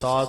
7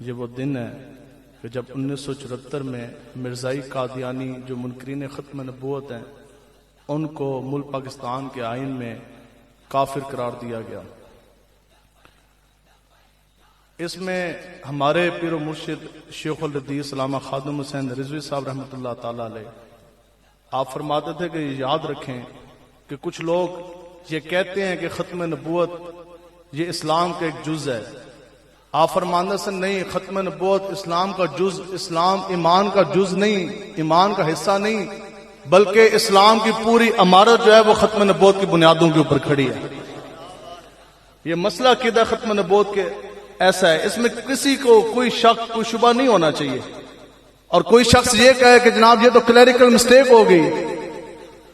یہ وہ دن ہے کہ جب 1974 میں مرزائی قادیانی جو منکرین ختم نبوت ہیں ان کو ملک پاکستان کے آئین میں کافر قرار دیا گیا۔ اس میں ہمارے پیر و مرشد شیخ الحدیث علامہ خادم حسین رضوی صاحب رحمۃ اللہ تعالی علیہ آپ فرماتے تھے کہ یاد رکھیں کہ کچھ لوگ یہ کہتے ہیں کہ ختم نبوت یہ اسلام کا ایک جز ہے۔ آپ فرماندے سے نہیں، ختم نبوت اسلام کا جز، اسلام ایمان کا جز نہیں، ایمان کا حصہ نہیں، بلکہ اسلام کی پوری عمارت جو ہے وہ ختم نبوت کی بنیادوں کے اوپر کھڑی ہے۔ یہ مسئلہ عقیدہ ختم نبوت کے ایسا ہے، اس میں کسی کو کوئی شک کوئی شبہ نہیں ہونا چاہیے، اور کوئی شخص یہ کہے کہ جناب یہ تو کلیریکل مسٹیک ہو گئی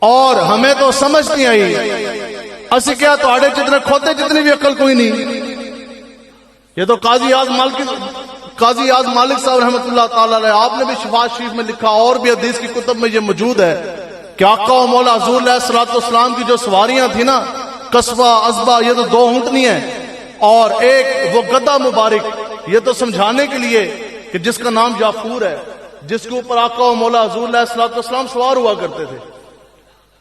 اور ہمیں تو سمجھ نہیں آئی، اسی کیا تو آڑے جتنے کھوتے جتنی بھی عقل کوئی نہیں۔ یہ تو قاضی اعظم مالک صاحب رحمۃ اللہ تعالی علیہ آپ نے بھی شفاعت شریف میں لکھا، اور بھی حدیث کی کتب میں یہ موجود ہے کہ آقا و مولا حضور علیہ الصلوۃ والسلام کی جو سواریاں تھیں نا، قصبہ ازبہ، یہ تو 2 اونٹنی ہیں اور ایک وہ گدھا مبارک، یہ تو سمجھانے کے لیے کہ جس کا نام جعفور ہے، جس کے اوپر آقا و مولا حضور علیہ الصلوۃ والسلام سوار ہوا کرتے تھے۔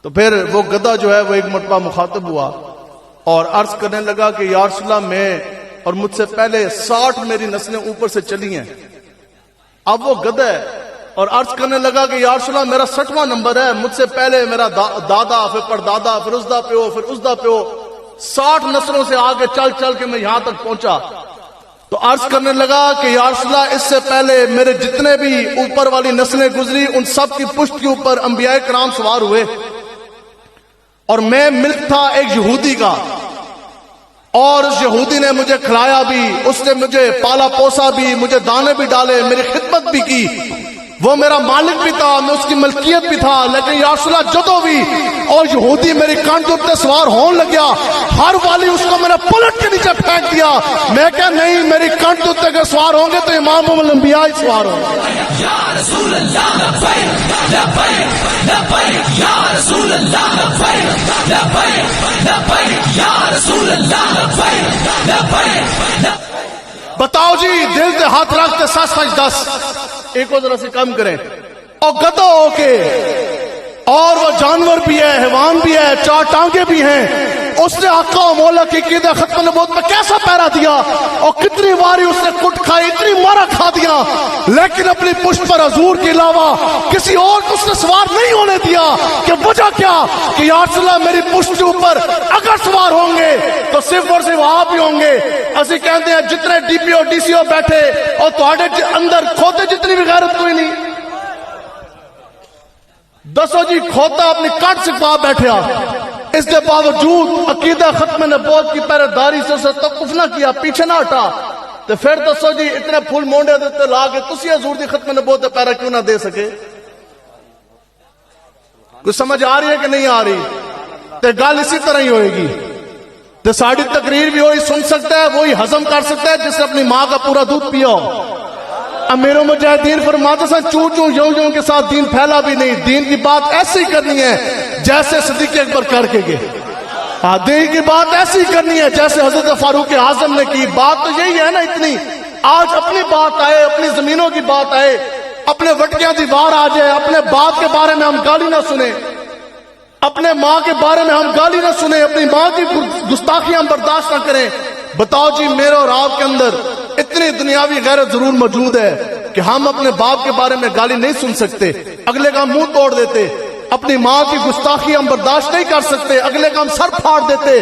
تو پھر وہ گدھا جو ہے وہ ایک مرتبہ مخاطب ہوا اور عرض کرنے لگا کہ یا رسول اللہ میں اور مجھ سے پہلے 60 میری نسلیں اوپر سے چلی ہیں، اب وہ گدھا ہے اور عرض کرنے لگا کہ یا رسول اللہ میرا 60واں نمبر ہے، مجھ سے پہلے میرا دادا، پھر پردادا، پھر اس دا پیو، پھر اس دا پیو، 60 نسلوں سے آگے چل چل کے میں یہاں تک پہنچا۔ تو عرض کرنے لگا کہ یا رسول اللہ اس سے پہلے میرے جتنے بھی اوپر والی نسلیں گزری ان سب کی پشت کے اوپر انبیاء کرام سوار ہوئے، اور میں ملک تھا ایک یہودی کا، اور اس یہودی نے مجھے کھلایا بھی، اس نے مجھے پالا پوسا بھی، مجھے دانے بھی ڈالے، میری خدمت بھی کی، وہ میرا مالک بھی تھا، میں اس کی ملکیت بھی تھا۔ لیکن یا رسول اللہ جدو بھی اور یہودی میری کانٹ کے اوپر سوار ہون لگیا، ہر والی اس کو میں نے پلٹ کے نیچے پھینک دیا۔ میں کہا نہیں، میری کانٹ کے اوپر اگر سوار ہوں گے تو امام الانبیاء ہی سوار ہوں گے۔ یا رسول اللہ لبیک لبیک لبیک، یا رسول اللہ لبیک لبیک لبیک، یا رسول اللہ لبیک لبیک۔ بتاؤ جی، دل سے ہاتھ رکھ کے 7-10 ایک کو ذرا سے کم کریں، اور گدھا ہو کے، اور وہ جانور بھی ہے، حیوان بھی ہے، 4 ٹانگیں بھی ہیں، اس نے آقا و مولا کی عقیدہ ختم نبوت میں کیسا پہرا دیا، اور کتنی باری اس نے کٹ کھائی، اتنی مارا کھا دیا، لیکن اپنی پشت پر حضور کے علاوہ کسی اور کو اس نے سوار نہیں ہونے دیا۔ کہ وجہ کیا؟ کہ یا رسول اللہ میری پشت کے اوپر اگر سوار ہوں گے تو صرف اور صرف آپ ہی ہوں گے۔ اسی کہتے ہیں جتنے D P O D C او بیٹھے اور تھوڑے اندر کھوتے جتنی بھی غیرت کوئی نہیں، دسو جی کھوتا اپنی کٹ سے پا بیٹھا، اس کے باوجود عقیدہ ختم نبوت کی پہرے داری سے اسے توقف نہ کیا، پیچھے نہ ہٹا، تو پھر دسو جی اتنے پھول مونڈے دیتے لا کے تسی حضور دی ختم نبوت پہرا کیوں نہ دے سکے؟ کچھ سمجھ آ رہی ہے کہ نہیں آ رہی؟ تو گل اسی طرح ہی ہوئے گی، تو ساری تقریر بھی وہی سن سکتا ہے، وہی ہضم کر سکتا ہے جس نے اپنی ماں کا پورا دودھ پیا ہو۔ امیر المجاہدین فرماتے ہیں چوں چوں یوں یوں کے ساتھ دین پھیلا بھی نہیں، دین کی بات ایسی کرنی ہے جیسے صدیق اکبر کر کے گئے، دین کی بات ایسی کرنی ہے جیسے حضرت فاروق اعظم نے کی۔ بات تو یہی ہے نا اتنی، آج اپنی بات آئے، اپنی زمینوں کی بات آئے، اپنے وٹکیاں دیوار آ جائے، اپنے باپ کے بارے میں ہم گالی نہ سنیں، اپنے ماں کے بارے میں ہم گالی نہ سنیں، اپنی ماں کی گستاخیاں ہم برداشت نہ کریں۔ بتاؤ جی میرے اور آپ کے اندر اتنی دنیاوی غیرت ضرور موجود ہے کہ ہم اپنے باپ کے بارے میں گالی نہیں سن سکتے، اگلے کا منہ توڑ دیتے، اپنی ماں کی گستاخی ہم برداشت نہیں کر سکتے، اگلے کا ہم سر پھاڑ دیتے،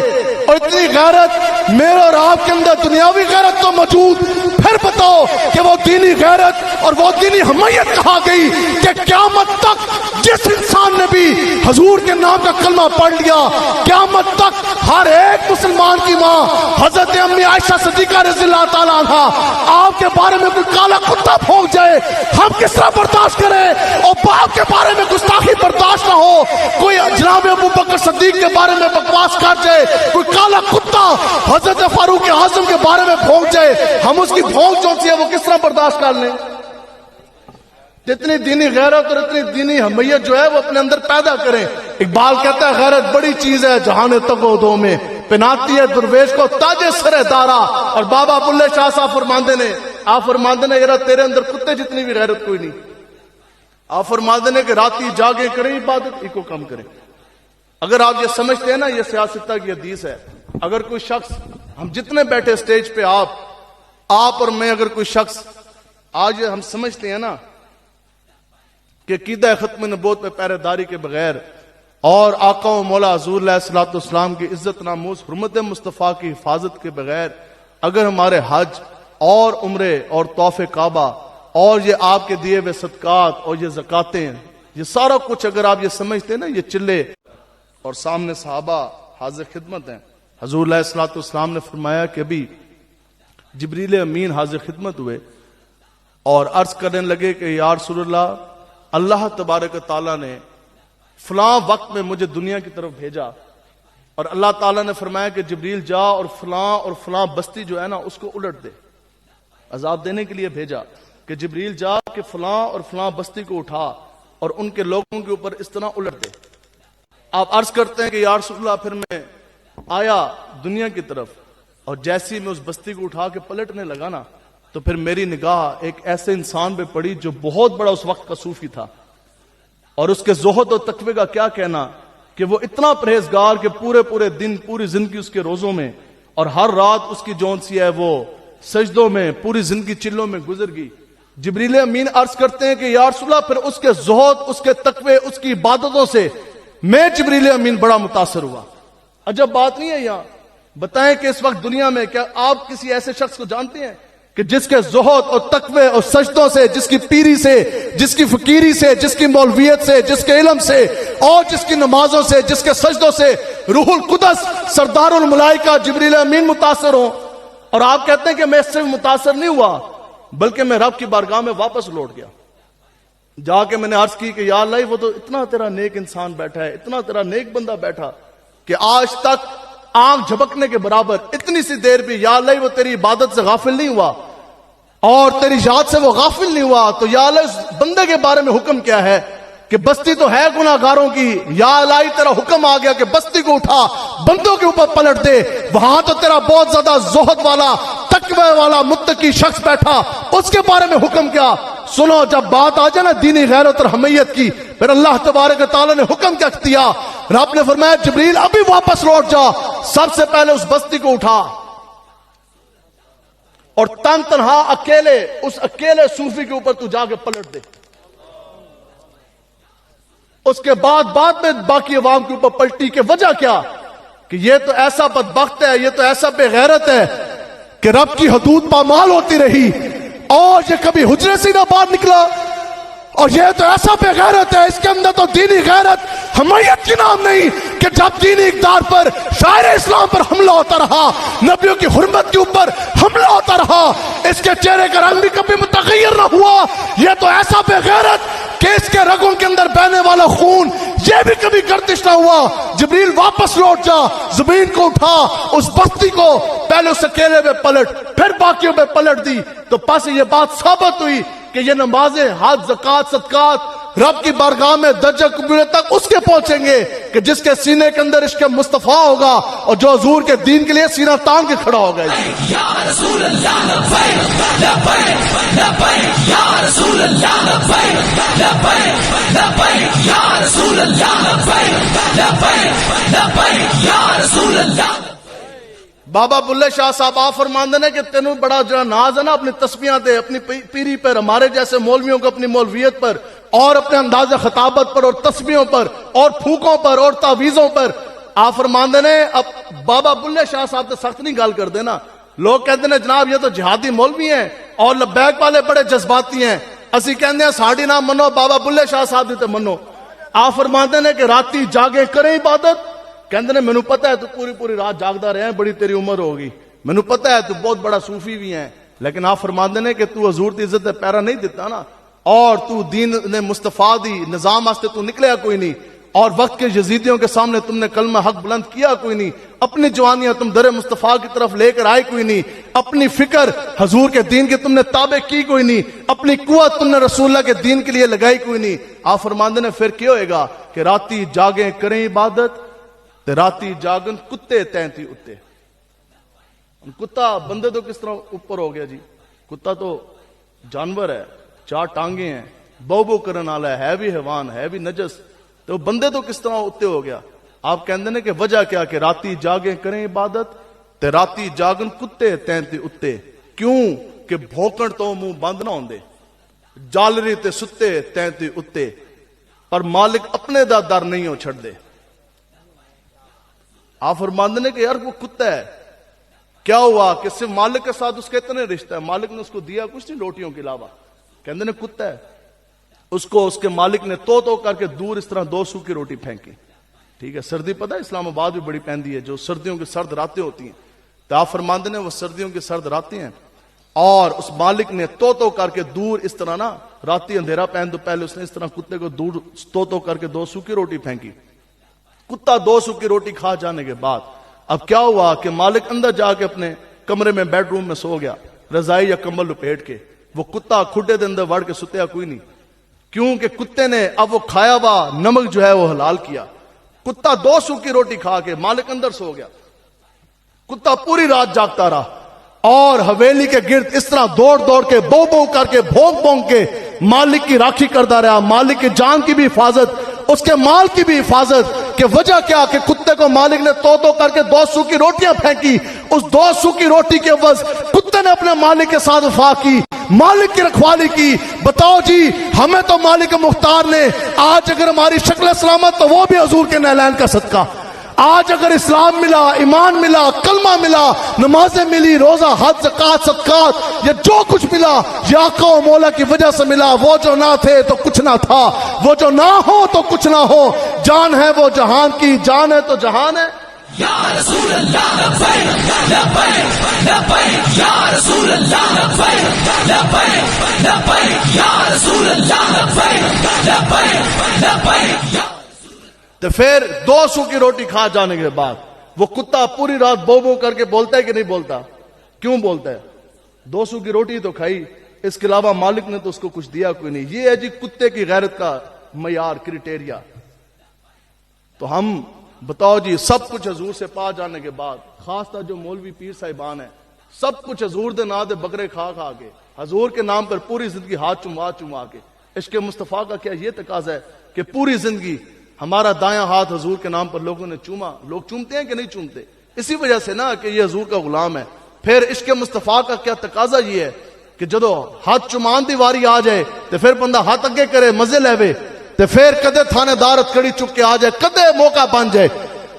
اور اتنی غیرت میرے اور آپ کے اندر دنیاوی غیرت تو موجود، پھر بتاؤ کہ وہ دینی غیرت اور وہ دینی حمیت کہا گئی کہ قیامت تک جس انسان نے بھی حضور کے نام کا کلمہ پڑھ لیا، قیامت تک ہر ایک مسلمان کی ماں حضرت امی عائشہ صدیقہ رضی اللہ تعالیٰ عنہ آپ کے بارے میں کوئی کالا کتا پھونک جائے ہم کس طرح برداشت کریں، اور باپ کے بارے میں گستاخی برداشت نہ ہو، کوئی جناب ابو بکر صدیق کے بارے میں بکواس کر جائے، کوئی کالا کتا حضرت فاروق اعظم کے بارے میں پھونک جائے، ہم اس کی بھونک جو سی ہے وہ کس طرح برداشت کر لیں؟ جتنی دینی غیرت اور اتنی دینی حمیت جو ہے وہ اپنے اندر پیدا کریں۔ اقبال کہتا ہے غیرت بڑی چیز ہے جہان تگ و دو میں، پناتی ہے درویش کو تاج سر دارا. اور بابا بلے شاہ صاحب فرماندے نے یار تیرے اندر کتے جتنی بھی غیرت کوئی نہیں. آپ فرماندے نے کہ راتی جاگے کریں عبادت ایک کو کم کریں. اگر آپ یہ سمجھتے ہیں نا یہ سیاستہ کی حدیث ہے. اگر کوئی شخص ہم جتنے بیٹھے سٹیج پہ آپ اور میں اگر کوئی شخص آج ہم سمجھتے ہیں نا کہ عقیدہ ختم نبوت میں پہرے داری کے بغیر اور آقا و مولا حضور علیہ الصلوۃ والسلام کی عزت ناموس حرمت مصطفیٰ کی حفاظت کے بغیر اگر ہمارے حج اور عمرے اور طواف کعبہ اور یہ آپ کے دیے ہوئے صدقات اور یہ زکاتیں یہ سارا کچھ اگر آپ یہ سمجھتے ہیں نا یہ چلے اور سامنے صحابہ حاضر خدمت ہیں. حضور علیہ الصلوۃ والسلام نے فرمایا کہ ابھی جبریل امین حاضر خدمت ہوئے اور عرض کرنے لگے کہ یا رسول اللہ اللہ تبارک تعالیٰ نے فلاں وقت میں مجھے دنیا کی طرف بھیجا اور اللہ تعالیٰ نے فرمایا کہ جبریل جا اور فلاں بستی جو ہے نا اس کو الٹ دے. عذاب دینے کے لیے بھیجا کہ جبریل جا کہ فلاں اور فلاں بستی کو اٹھا اور ان کے لوگوں کے اوپر اس طرح الٹ دے. آپ عرض کرتے ہیں کہ یا رسول اللہ پھر میں آیا دنیا کی طرف اور جیسی میں اس بستی کو اٹھا کے پلٹنے لگا نا تو پھر میری نگاہ ایک ایسے انسان پہ پڑی جو بہت بڑا اس وقت کا صوفی تھا اور اس کے زہد و تقوی کا کیا کہنا کہ وہ اتنا پرہیزگار کہ پورے دن پوری زندگی اس کے روزوں میں اور ہر رات اس کی جون سی ہے وہ سجدوں میں پوری زندگی چلوں میں گزر گئی. جبریل امین عرض کرتے ہیں کہ یا رسول اللہ پھر اس کے زہد اس کے تقوی اس کی عبادتوں سے میں جبریل امین بڑا متاثر ہوا. عجب بات نہیں ہے. یہاں بتائیں کہ اس وقت دنیا میں کیا آپ کسی ایسے شخص کو جانتے ہیں کہ جس کے زہد اور تقوی اور سجدوں سے جس کی پیری سے جس کی فقیری سے جس کی مولویت سے جس کے علم سے اور جس کی نمازوں سے جس کے سجدوں سے روح القدس سردار الملائکہ جبریل امین متاثر ہوں اور آپ کہتے ہیں کہ میں اس سے متاثر نہیں ہوا بلکہ میں رب کی بارگاہ میں واپس لوٹ گیا. جا کے میں نے عرض کی کہ یا اللہ وہ تو اتنا تیرا نیک انسان بیٹھا ہے اتنا تیرا نیک بندہ بیٹھا کہ آج تک آنکھ جھپکنے کے برابر اتنی سی دیر بھی یا اللہ وہ تیری عبادت سے غافل نہیں ہوا اور تیری یاد سے وہ غافل نہیں ہوا تو یا اللہ اس بندے کے بارے میں حکم کیا ہے کہ بستی تو ہے گناہگاروں کی یا اللہ تیرا حکم آ گیا کہ بستی کو اٹھا بندوں کے اوپر پلٹ دے. وہاں تو تیرا بہت زیادہ زہد والا تقوی والا متقی شخص بیٹھا اس کے بارے میں حکم کیا. سنو جب بات آ جائے نا دینی غیرت اور حمیت کی پھر اللہ تبارک تعالیٰ نے حکم کیا دیا. رب نے فرمایا جبریل ابھی واپس لوٹ جا سب سے پہلے اس بستی کو اٹھا اور تن تنہا اکیلے اس اکیلے صوفی کے اوپر تو جا کے پلٹ دے. اس کے بعد میں باقی عوام کے اوپر پلٹی کہ وجہ کیا کہ یہ تو ایسا بدبخت ہے یہ تو ایسا بے غیرت ہے کہ رب کی حدود پامال ہوتی رہی اور یہ کبھی حجرے سے نہ باہر نکلا اور یہ تو ایسا بے غیرت ہے اس کے اندر تو دینی غیرت حمیت کی نام نہیں کہ جب دینی اقدار پر شاعر اسلام پر حملہ ہوتا رہا نبیوں کی حرمت کے اوپر حملہ ہوتا رہا اس کے چہرے کا رنگ بھی کبھی متغیر نہ ہوا. یہ تو ایسا بے غیرت کہ اس کے رگوں کے اندر بہنے والا خون یہ بھی کبھی گردش نہ ہوا. جبریل واپس لوٹ جا زمین کو اٹھا اس بستی کو پہلے اس اکیلے میں پلٹ پھر باقیوں میں پلٹ دی تو پس یہ بات ثابت ہوئی کہ یہ نمازیں حج زکات صدقات رب کی بارگاہ میں درجہ قبولیت تک اس کے پہنچیں گے کہ جس کے سینے کے اندر عشق مصطفیٰ ہوگا اور جو حضور کے دین کے لیے سینہ تان کے کھڑا ہوگا. یا رسول اللہ لبیک لبیک لبیک یا رسول اللہ لبیک لبیک لبیک یا رسول اللہ لبیک لبیک لبیک یا رسول اللہ. بابا بلے شاہ صاحب آپ فرماندے نے کہ تینوں بڑا جو ناز ہے نا اپنی تسبیحاں دے اپنی پیری پر ہمارے جیسے مولویوں کو اپنی مولویت پر اور اپنے انداز خطابت پر اور تسبیحوں پر اور پھونکوں پر اور تعویذوں پر. آپ فرماندے نے اب بابا بلے شاہ صاحب تو سخت نہیں گال کر دینا. لوگ کہتے ہیں جناب یہ تو جہادی مولوی ہیں اور لبیک والے بڑے جذباتی ہیں اسی کہتے ہیں ساڑی نہ منو بابا بلے شاہ صاحب دیتے منو. آپ فرماندے نے کہ راتی جاگے کریں عبادت کہندے نے مینوں پتہ ہے تو پوری رات جاگدا رہے ہیں بڑی تیری عمر ہوگی مینوں پتہ ہے تو بہت بڑا صوفی بھی ہیں لیکن آپ فرماندے نے کہ تو حضور دی عزت پیرا نہیں دیتا نا اور تو دین نے مصطفیٰ دی نظام واسطے تو نکلیا کوئی نہیں اور وقت کے یزیدیوں کے سامنے تم نے کلمہ حق بلند کیا کوئی نہیں اپنی جوانیاں تم در مصطفیٰ کی طرف لے کر آئے کوئی نہیں اپنی فکر حضور کے دین کے تم نے تابع کی کوئی نہیں اپنی قوت تم نے رسول اللہ کے دین کے لیے لگائی کوئی نہیں. آپ فرماندے نے پھر کیا ہوئے گا کہ راتی جاگیں کریں عبادت تے راتی جاگن کتے تینتی اتے. کتا بندے تو کس طرح اوپر ہو گیا جی؟ کتا تو جانور ہے، 4 ٹانگیں ہیں، بو بو کرن والا ہے بھی حیوان ہے بھی نجس، تو بندے تو کس طرح اتے ہو گیا؟ آپ کہندے نے کہ وجہ کیا کہ راتی جاگیں کریں عبادت تے راتی جاگن کتے تینتی اتے. کیوں کہ بھوکن تو منہ بند نہ ہوندے، جالری تے ستے تینتی اتے، پر مالک اپنے دا در نہیں ہو چھڑ دے. آپ فرماندے نے کہ یار وہ کتا ہے، کیا ہوا کہ صرف مالک کے ساتھ اس کا اتنے رشتہ ہے، مالک نے اس کو دیا کچھ نہیں روٹیوں کے علاوہ، کہندے نے کتا ہے. اس کو اس کے مالک نے تو کر کے دور اس طرح 2 سو کی روٹی پھینکی. ٹھیک ہے، سردی پتہ ہے اسلام آباد بھی بڑی پہندی ہے، جو سردیوں کی سرد راتیں ہوتی ہیں، تو آپ فرماندے نے وہ سردیوں کی سرد راتیں ہیں، اور اس مالک نے تو کر کے دور اس طرح نا راتی اندھیرا پہن تو پہلے اس نے اس طرح کتے کو دور تو کر کے 2 سو کی روٹی پھینکی. کتا 2 سو کی روٹی کھا جانے کے بعد اب کیا ہوا کہ مالک اندر جا کے اپنے کمرے میں بیڈ روم میں سو گیا، رضائی یا کمبل لپیٹ کے. وہ کتا کھڈے دے اندر وڑ کے ستیا کوئی نہیں، کیونکہ کتے نے اب وہ کھایا ہوا نمک جو ہے وہ حلال کیا. کتا 2 سو کی روٹی کھا کے مالک اندر سو گیا. کتا پوری رات جاگتا رہا اور حویلی کے گرد اس طرح دوڑ کے بو بو کر کے بھونک بھونک کے مالک کی راکھی کرتا رہا. مالک کی جان کی بھی حفاظت، اس کے مال کی بھی حفاظت. کہ وجہ کیا کہ کتے کو مالک نے تو کر کے 2 سو کی روٹیاں پھینکی. اس 2 سو کی روٹی کے عوض کتے نے اپنے مالک کے ساتھ وفا کی، مالک کی رکھوالی کی. بتاؤ جی، ہمیں تو مالک مختار نے آج اگر ہماری شکل سلامت تو وہ بھی حضور کے نعلین کا صدقہ. آج اگر اسلام ملا، ایمان ملا، کلمہ ملا، نمازیں ملی، روزہ، حج، زکات، صدقات، یہ جو کچھ ملا یہ آقا و مولا کی وجہ سے ملا. وہ جو نہ تھے تو کچھ نہ تھا، وہ جو نہ ہو تو کچھ نہ ہو. جان ہے وہ جہان کی، جان ہے تو جہان ہے. یا رسول اللہ لبیک لبیک لبیک یا رسول اللہ لبیک لبیک لبیک یا رسول اللہ لبیک لبیک لبیک. تو پھر 2 سو کی روٹی کھا جانے کے بعد وہ کتا پوری رات بو بو کر کے بولتا ہے کہ نہیں بولتا؟ کیوں بولتا ہے؟ 2 سو کی روٹی تو کھائی، اس کے علاوہ مالک نے تو اس کو کچھ دیا کوئی نہیں. یہ ہے جی کتے کی غیرت کا معیار، کرائٹیریا. تو ہم بتاؤ جی سب کچھ حضور سے پا جانے کے بعد، خاص طور جو مولوی پیر صاحبان ہیں، سب کچھ حضور دے نام دے بکرے کھا کے، حضور کے نام پر پوری زندگی ہاتھ چما کے. عشق مصطفیٰ کا کیا یہ تقاضا ہے کہ پوری زندگی ہمارا دایاں ہاتھ حضور کے نام پر لوگوں نے چوما. لوگ چومتے ہیں کہ نہیں چومتے؟ اسی وجہ سے نا کہ یہ حضور کا غلام ہے. پھر عشق مصطفیٰ کا کیا تقاضا یہ ہے کہ جدو ہاتھ چمان دی واری آ جائے تو پھر بندہ ہاتھ اگے کرے، مزے لے، تو پھر کدے تھانے دار کڑی چک کے آ جائے، کدے موقع بن جائے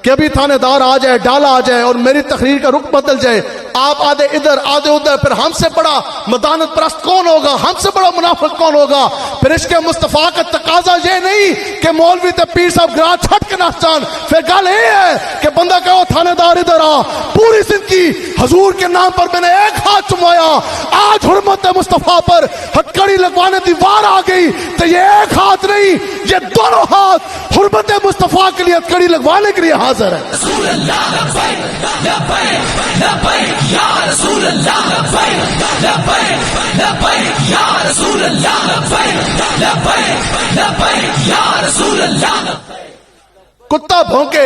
کہ ابھی تھانے دار آ جائے، ڈالا آ جائے اور میری تقریر کا رخ بدل جائے. آپ آدھے ادھر آدھے ادھر، پھر ہم سے بڑا مدانت پرست کون ہوگا؟ ہم سے بڑا منافق کون ہوگا؟ پھر عشق مصطفیٰ کا تقاضا یہ نہیں کہ مولوی تے پیر صاحب گرا چھٹ کے ناچ جان. پھر گل یہ ہے کہ بندہ کہو تھانے دار ادھر آ، پوری زندگی حضور کے نام پر میں نے ایک ہاتھ چمایا، آج حرمت مصطفیٰ پر ہتکڑی لگوانے دی وار آ گئی تو یہ ایک ہاتھ نہیں، یہ دونوں ہاتھ حرمت مصطفیٰ کے لیے ہتکڑی لگوانے کے لیے حاضر ہے. رسول اللہ لبیک لبیک لبیک یا رسول اللہ لبیک لبیک لبیک یا رسول اللہ لبیک لبیک لبیک یا رسول اللہ لبیک. کتا بھونکے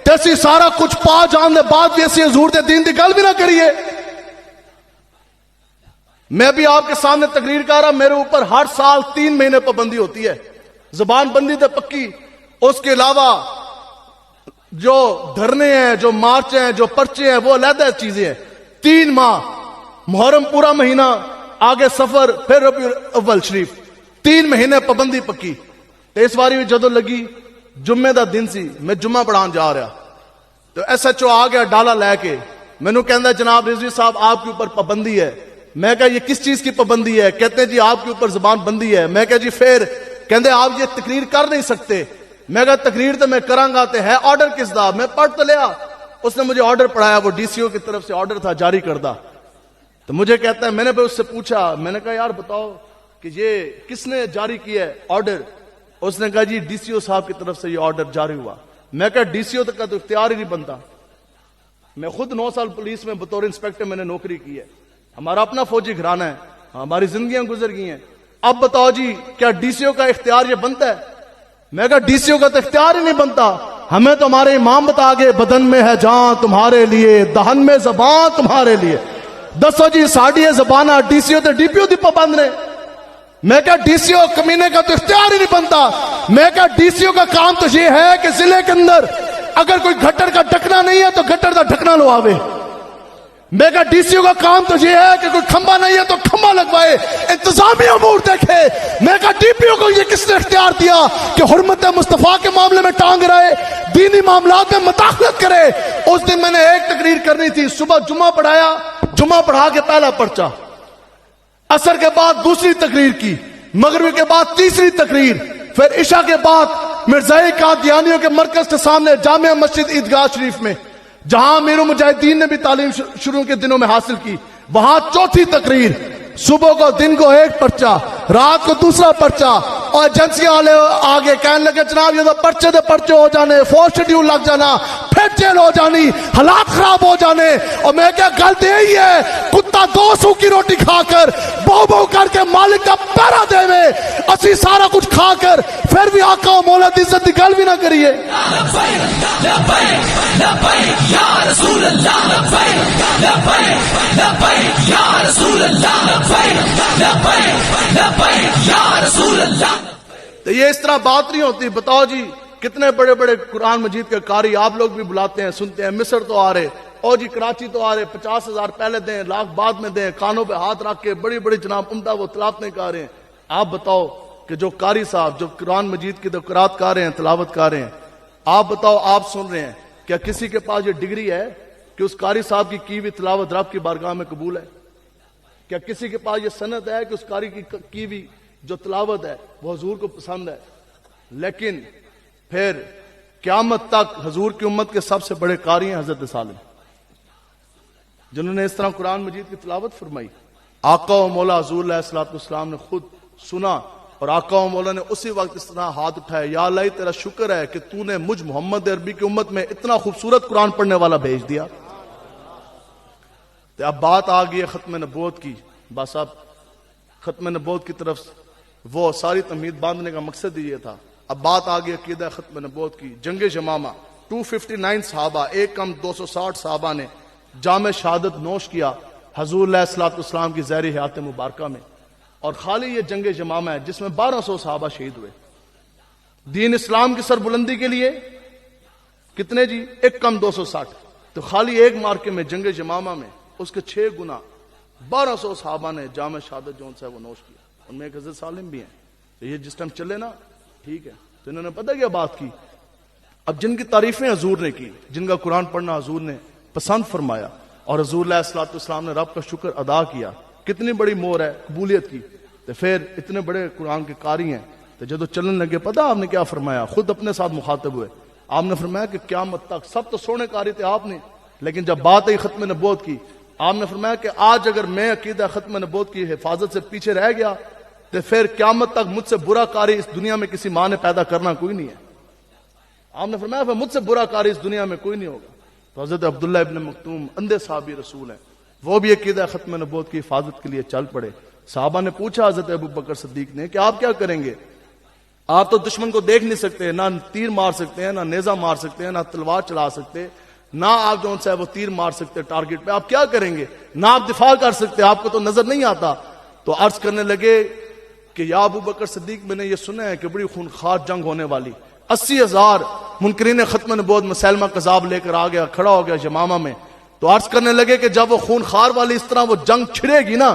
تیسی سارا کچھ پا جان دے بعد بھی ایسی حضور دے دین دی گل بھی نہ کریے. میں بھی آپ کے سامنے تقریر کر رہا، میرے اوپر ہر سال 3 مہینے پابندی ہوتی ہے، زبان بندی تے پکی. اس کے علاوہ جو دھرنے ہیں، جو مارچ ہیں، جو پرچے ہیں، وہ علیحدہ چیزیں ہیں. 3 ماہ، محرم پورا مہینہ، آگے سفر، پھر ربیع الاول شریف، 3 مہینے پابندی پکی. اس باری بھی جدو لگی جمعے دا دن سی، میں جمعہ پڑھان جا رہا تو ایس ایچ او آ گیا ڈالا لے کے، مینوں کہندا جناب رضوی صاحب آپ کے اوپر پابندی ہے. میں کہا یہ کس چیز کی پابندی ہے؟ کہتے ہیں جی آپ کے اوپر زبان بندی ہے. میں کہا جی پھر؟ کہندے آپ یہ تقریر کر نہیں سکتے. میں کہا تقریر تو میں کرانگا، تے ہے آرڈر کس دا؟ میں پڑھ تو لیا. اس نے مجھے آرڈر پڑھایا، وہ ڈی سی او کی طرف سے آرڈر تھا جاری کردہ. تو مجھے کہتا ہے، میں نے پھر اس سے پوچھا، میں نے کہا یار بتاؤ کہ یہ کس نے جاری کیا ہے آرڈر؟ اس نے کہا جی ڈی سی او صاحب کی طرف سے یہ آرڈر جاری ہوا. میں کہا ڈی سی او تک کا تو اختیار ہی نہیں بنتا. میں خود 9 سال پولیس میں بطور انسپیکٹر میں نے نوکری کی ہے، ہمارا اپنا فوجی گھرانہ ہے، ہماری زندگیاں گزر گئی ہیں. اب بتاؤ جی کیا ڈی سی او کا اختیار یہ بنتا ہے؟ میں کہا ڈی سی او کا تو اختیار ہی نہیں بنتا. ہمیں تو ہمارے امام بتا گئے بدن میں ہے جان تمہارے لیے دہن میں زبان تمہارے لیے. دسو جی ساڑی زبانہ ڈی سی او تے ڈی پی او دی پابند نے. میں کہا ڈی سی او کمینے کا تو اختیار ہی نہیں بنتا. میں کہا ڈی سی او کا کام تو یہ ہے کہ ضلع کے اندر اگر کوئی گٹر کا ڈھکنا نہیں ہے تو گٹر کا ڈھکنا لو آوے. میں کہا ڈی سی او کا کام تو یہ ہے کہ کوئی کھمبا نہیں ہے تو کھمبا لگوائے, انتظامی امور دیکھے. میں کہا ڈی پی او کو یہ کس نے اختیار دیا کہ حرمت مصطفیٰ کے معاملے میں ٹانگ رہے, دینی معاملات میں مداخلت کرے. اس دن میں نے ایک تقریر کرنی تھی, صبح جمعہ پڑھایا, جمعہ پڑھا کے پہلا پرچہ, عصر کے بعد دوسری تقریر کی, مغرب کے بعد تیسری تقریر, پھر عشاء کے بعد مرزائی قادیانیوں کے مرکز کے سامنے جامع مسجد عیدگاہ شریف میں جہاں امیر المجاہدین نے بھی تعلیم شروع کے دنوں میں حاصل کی, وہاں چوتھی تقریر. صبح کو دن کو ایک پرچہ, رات کو دوسرا پرچہ, اور ایجنسیاں والے آگے کہنے لگے جناب یہ تو پرچے دے پرچے ہو جانے, فورس شیڈیول لگ جانا, پھر جیل ہو جانی, حالات خراب ہو جانے. اور میں کیا گل تو یہی ہے, کتا 200 کی روٹی کھا کر بہو بہو کر کے مالک کا پیرا دے میں, اسی سارا کچھ کھا کر پھر بھی آقا و مولا دی عزت کی گل بھی نہ کریے. تو یہ اس طرح بات نہیں ہوتی. بتاؤ جی کتنے بڑے بڑے قرآن مجید کے قاری آپ لوگ بھی بلاتے ہیں, سنتے ہیں, مصر تو آ رہے, اور جی کراچی تو آ رہے, 50,000 پہلے دیں, لاکھ بعد میں دیں, کانوں پہ ہاتھ رکھ کے بڑی بڑی جناب عمدہ وہ تلاوتیں کر رہے ہیں. آپ بتاؤ کہ جو قاری صاحب جو قرآن مجید کی قرات کر رہے ہیں, تلاوت کر رہے ہیں, آپ بتاؤ آپ سن رہے ہیں, کیا کسی کے پاس یہ ڈگری ہے کہ اس قاری صاحب کی ہوئی تلاوت رب کی بارگاہ میں قبول ہے؟ کیا کسی کے پاس یہ سند ہے کہ اس قاری کی ہوئی جو تلاوت ہے وہ حضور کو پسند ہے؟ لیکن پھر قیامت تک حضور کی امت کے سب سے بڑے قاری ہیں حضرت سالم, جنہوں نے اس طرح قرآن مجید کی تلاوت فرمائی. آقا و مولا حضور علیہ الصلوۃ والسلام نے خود سنا, اور آقا و مولا نے اسی وقت اس طرح ہاتھ اٹھائے, یا اللہ تیرا شکر ہے کہ تو نے مجھ محمد عربی کی امت میں اتنا خوبصورت قرآن پڑھنے والا بھیج دیا. تو اب بات آ گئی ہے ختم نبوت کی. بس اب ختم نبوت کی طرف وہ ساری تمہید باندھنے کا مقصد ہی یہ تھا. اب بات آ گئی عقیدہ ختم نبوت کی. جنگ یمامہ 259 صحابہ, ایک کم 260 صحابہ نے جام شہادت نوش کیا حضور علیہ الصلوۃ والسلام کی زہر حیات مبارکہ میں. اور خالی یہ جنگ یمامہ ہے جس میں 1200 صحابہ شہید ہوئے. دین اسلام کی سربلندی کے لیے کتنے جی, ایک کم 260. تو خالی ایک مارکے میں جنگ یمامہ میں اس کے 6 گنا 1200 صحابہ نے جامع شہادت جو ہے وہ نوش کیا. ان میں ایک حضرت سالم بھی ہیں. تو یہ جس ٹائم چلے نا ٹھیک ہے, تو انہوں نے پتہ کیا بات کی. اب جن کی تعریفیں حضور نے کی, جن کا قرآن پڑھنا حضور نے پسند فرمایا, اور حضور علیہ الصلوۃ والسلام نے رب کا شکر ادا کیا, کتنی بڑی مور ہے قبولیت کی. تو پھر اتنے بڑے قرآن کے قاری ہیں, تو جب چلنے لگے پتہ آپ نے کیا فرمایا, خود اپنے ساتھ مخاطب ہوئے. آپ نے فرمایا کہ قیامت تک سب تو سونے قاری تھے آپ نے, لیکن جب بات آئی ختم نبوت کی, آپ نے فرمایا کہ آج اگر میں عقیدہ ختم نبوت کی حفاظت سے پیچھے رہ گیا تو پھر قیامت تک مجھ سے برا قاری اس دنیا میں کسی ماں نے پیدا کرنا کوئی نہیں ہے. آپ نے فرمایا پھر مجھ سے برا قاری اس دنیا میں کوئی نہیں ہوگا. تو حضرت عبداللہ ابن مکتوم اندھے صحابی رسول ہیں, وہ بھی عقیدہ ختم نبوت کی حفاظت کے لیے چل پڑے. صحابہ نے پوچھا حضرت ابو بکر صدیق نے کہ آپ کیا کریں گے, آپ تو دشمن کو دیکھ نہیں سکتے, نہ تیر مار سکتے ہیں, نہ نیزہ مار سکتے ہیں, نہ تلوار چلا سکتے, نہ آپ جو ہے وہ تیر مار سکتے ٹارگٹ پہ, آپ کیا کریں گے, نہ آپ دفاع کر سکتے, آپ کو تو نظر نہیں آتا. تو عرض کرنے لگے کہ یا ابو بکر صدیق میں نے یہ سنا ہے کہ بڑی خونخوار جنگ ہونے والی, 80,000 منکرین ختم نبوت مسیلمہ کذاب لے کر آ گیا, کھڑا ہو گیا یمامہ میں. تو عرض کرنے لگے کہ جب وہ خونخوار والی اس طرح وہ جنگ چھڑے گی نا,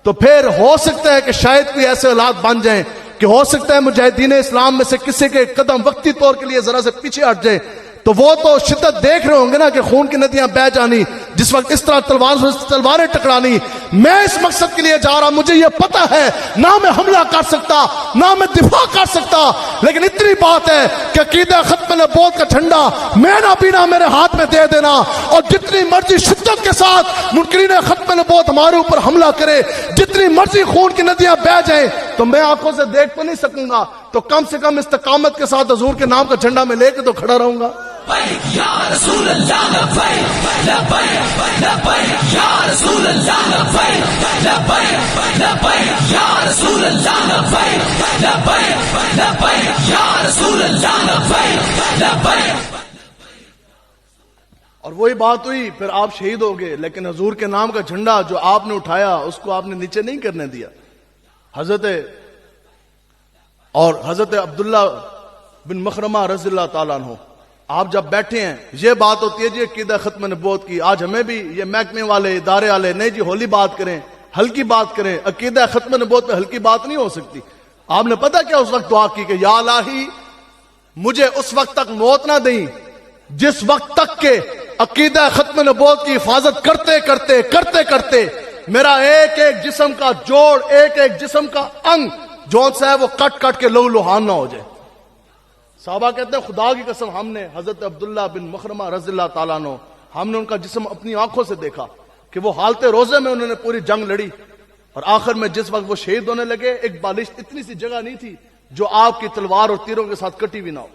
تو پھر ہو سکتا ہے کہ شاید کوئی ایسے حالات بن جائیں کہ ہو سکتا ہے مجاہدین اسلام میں سے کسی کے قدم وقتی طور کے لیے ذرا سے پیچھے ہٹ جائیں. تو وہ تو شدت دیکھ رہے ہوں گے نا کہ خون کی ندیاں بہ جانی, جس وقت اس طرح تلواریں ٹکرانی. میں اس مقصد کے لیے جا رہا, مجھے یہ پتا ہے نہ میں حملہ کر سکتا نہ میں دفاع کر سکتا, لیکن اتنی بات ہے کہ عقیدہ ختم نبوت کا جھنڈا میں نہ پینا میرے ہاتھ میں دے دینا, اور جتنی مرضی شدت کے ساتھ منکرین ختم نبوت ہمارے اوپر حملہ کرے, جتنی مرضی خون کی ندیاں بہ جائیں, تو میں آنکھوں سے دیکھ تو نہیں سکوں گا, تو کم سے کم استقامت کے ساتھ حضور کے نام کا جھنڈا میں لے کے تو کھڑا رہوں گا. یا رسول اللہ لبیک لبیک لبیک یا رسول اللہ لبیک لبیک لبیک یا رسول اللہ لبیک لبیک لبیک یا رسول اللہ لبیک لبیک. اور وہی بات ہوئی، پھر آپ شہید ہو گئے، لیکن حضور کے نام کا جھنڈا جو آپ نے اٹھایا اس کو آپ نے نیچے نہیں کرنے دیا. حضرت عبداللہ بن مخرمہ رضی اللہ تعالیٰ عنہ، آپ جب بیٹھے ہیں، یہ بات ہوتی ہے جی عقیدہ ختم نبوت کی. آج ہمیں بھی یہ محکمے والے ادارے والے نہیں جی ہولی بات کریں، ہلکی بات کریں. عقیدہ ختم نبوت پہ ہلکی بات نہیں ہو سکتی. آپ نے پتا کیا اس وقت دعا کی کہ یا الہی مجھے اس وقت تک موت نہ دیں جس وقت تک کہ عقیدہ ختم نبوت کی حفاظت کرتے کرتے کرتے کرتے میرا ایک ایک جسم کا جوڑ، ایک ایک جسم کا انگ جون سا ہے وہ کٹ کٹ کے لہو لہان نہ ہو جائے. صحابہ کہتے ہیں خدا کی قسم ہم نے حضرت عبداللہ بن مخرمہ رضی اللہ تعالیٰ عنہ، ہم نے ان کا جسم اپنی آنکھوں سے دیکھا کہ وہ حالت روزے میں انہوں نے پوری جنگ لڑی، اور آخر میں جس وقت وہ شہید ہونے لگے ایک بالشت اتنی سی جگہ نہیں تھی جو آپ کی تلوار اور تیروں کے ساتھ کٹی بھی نہ ہو.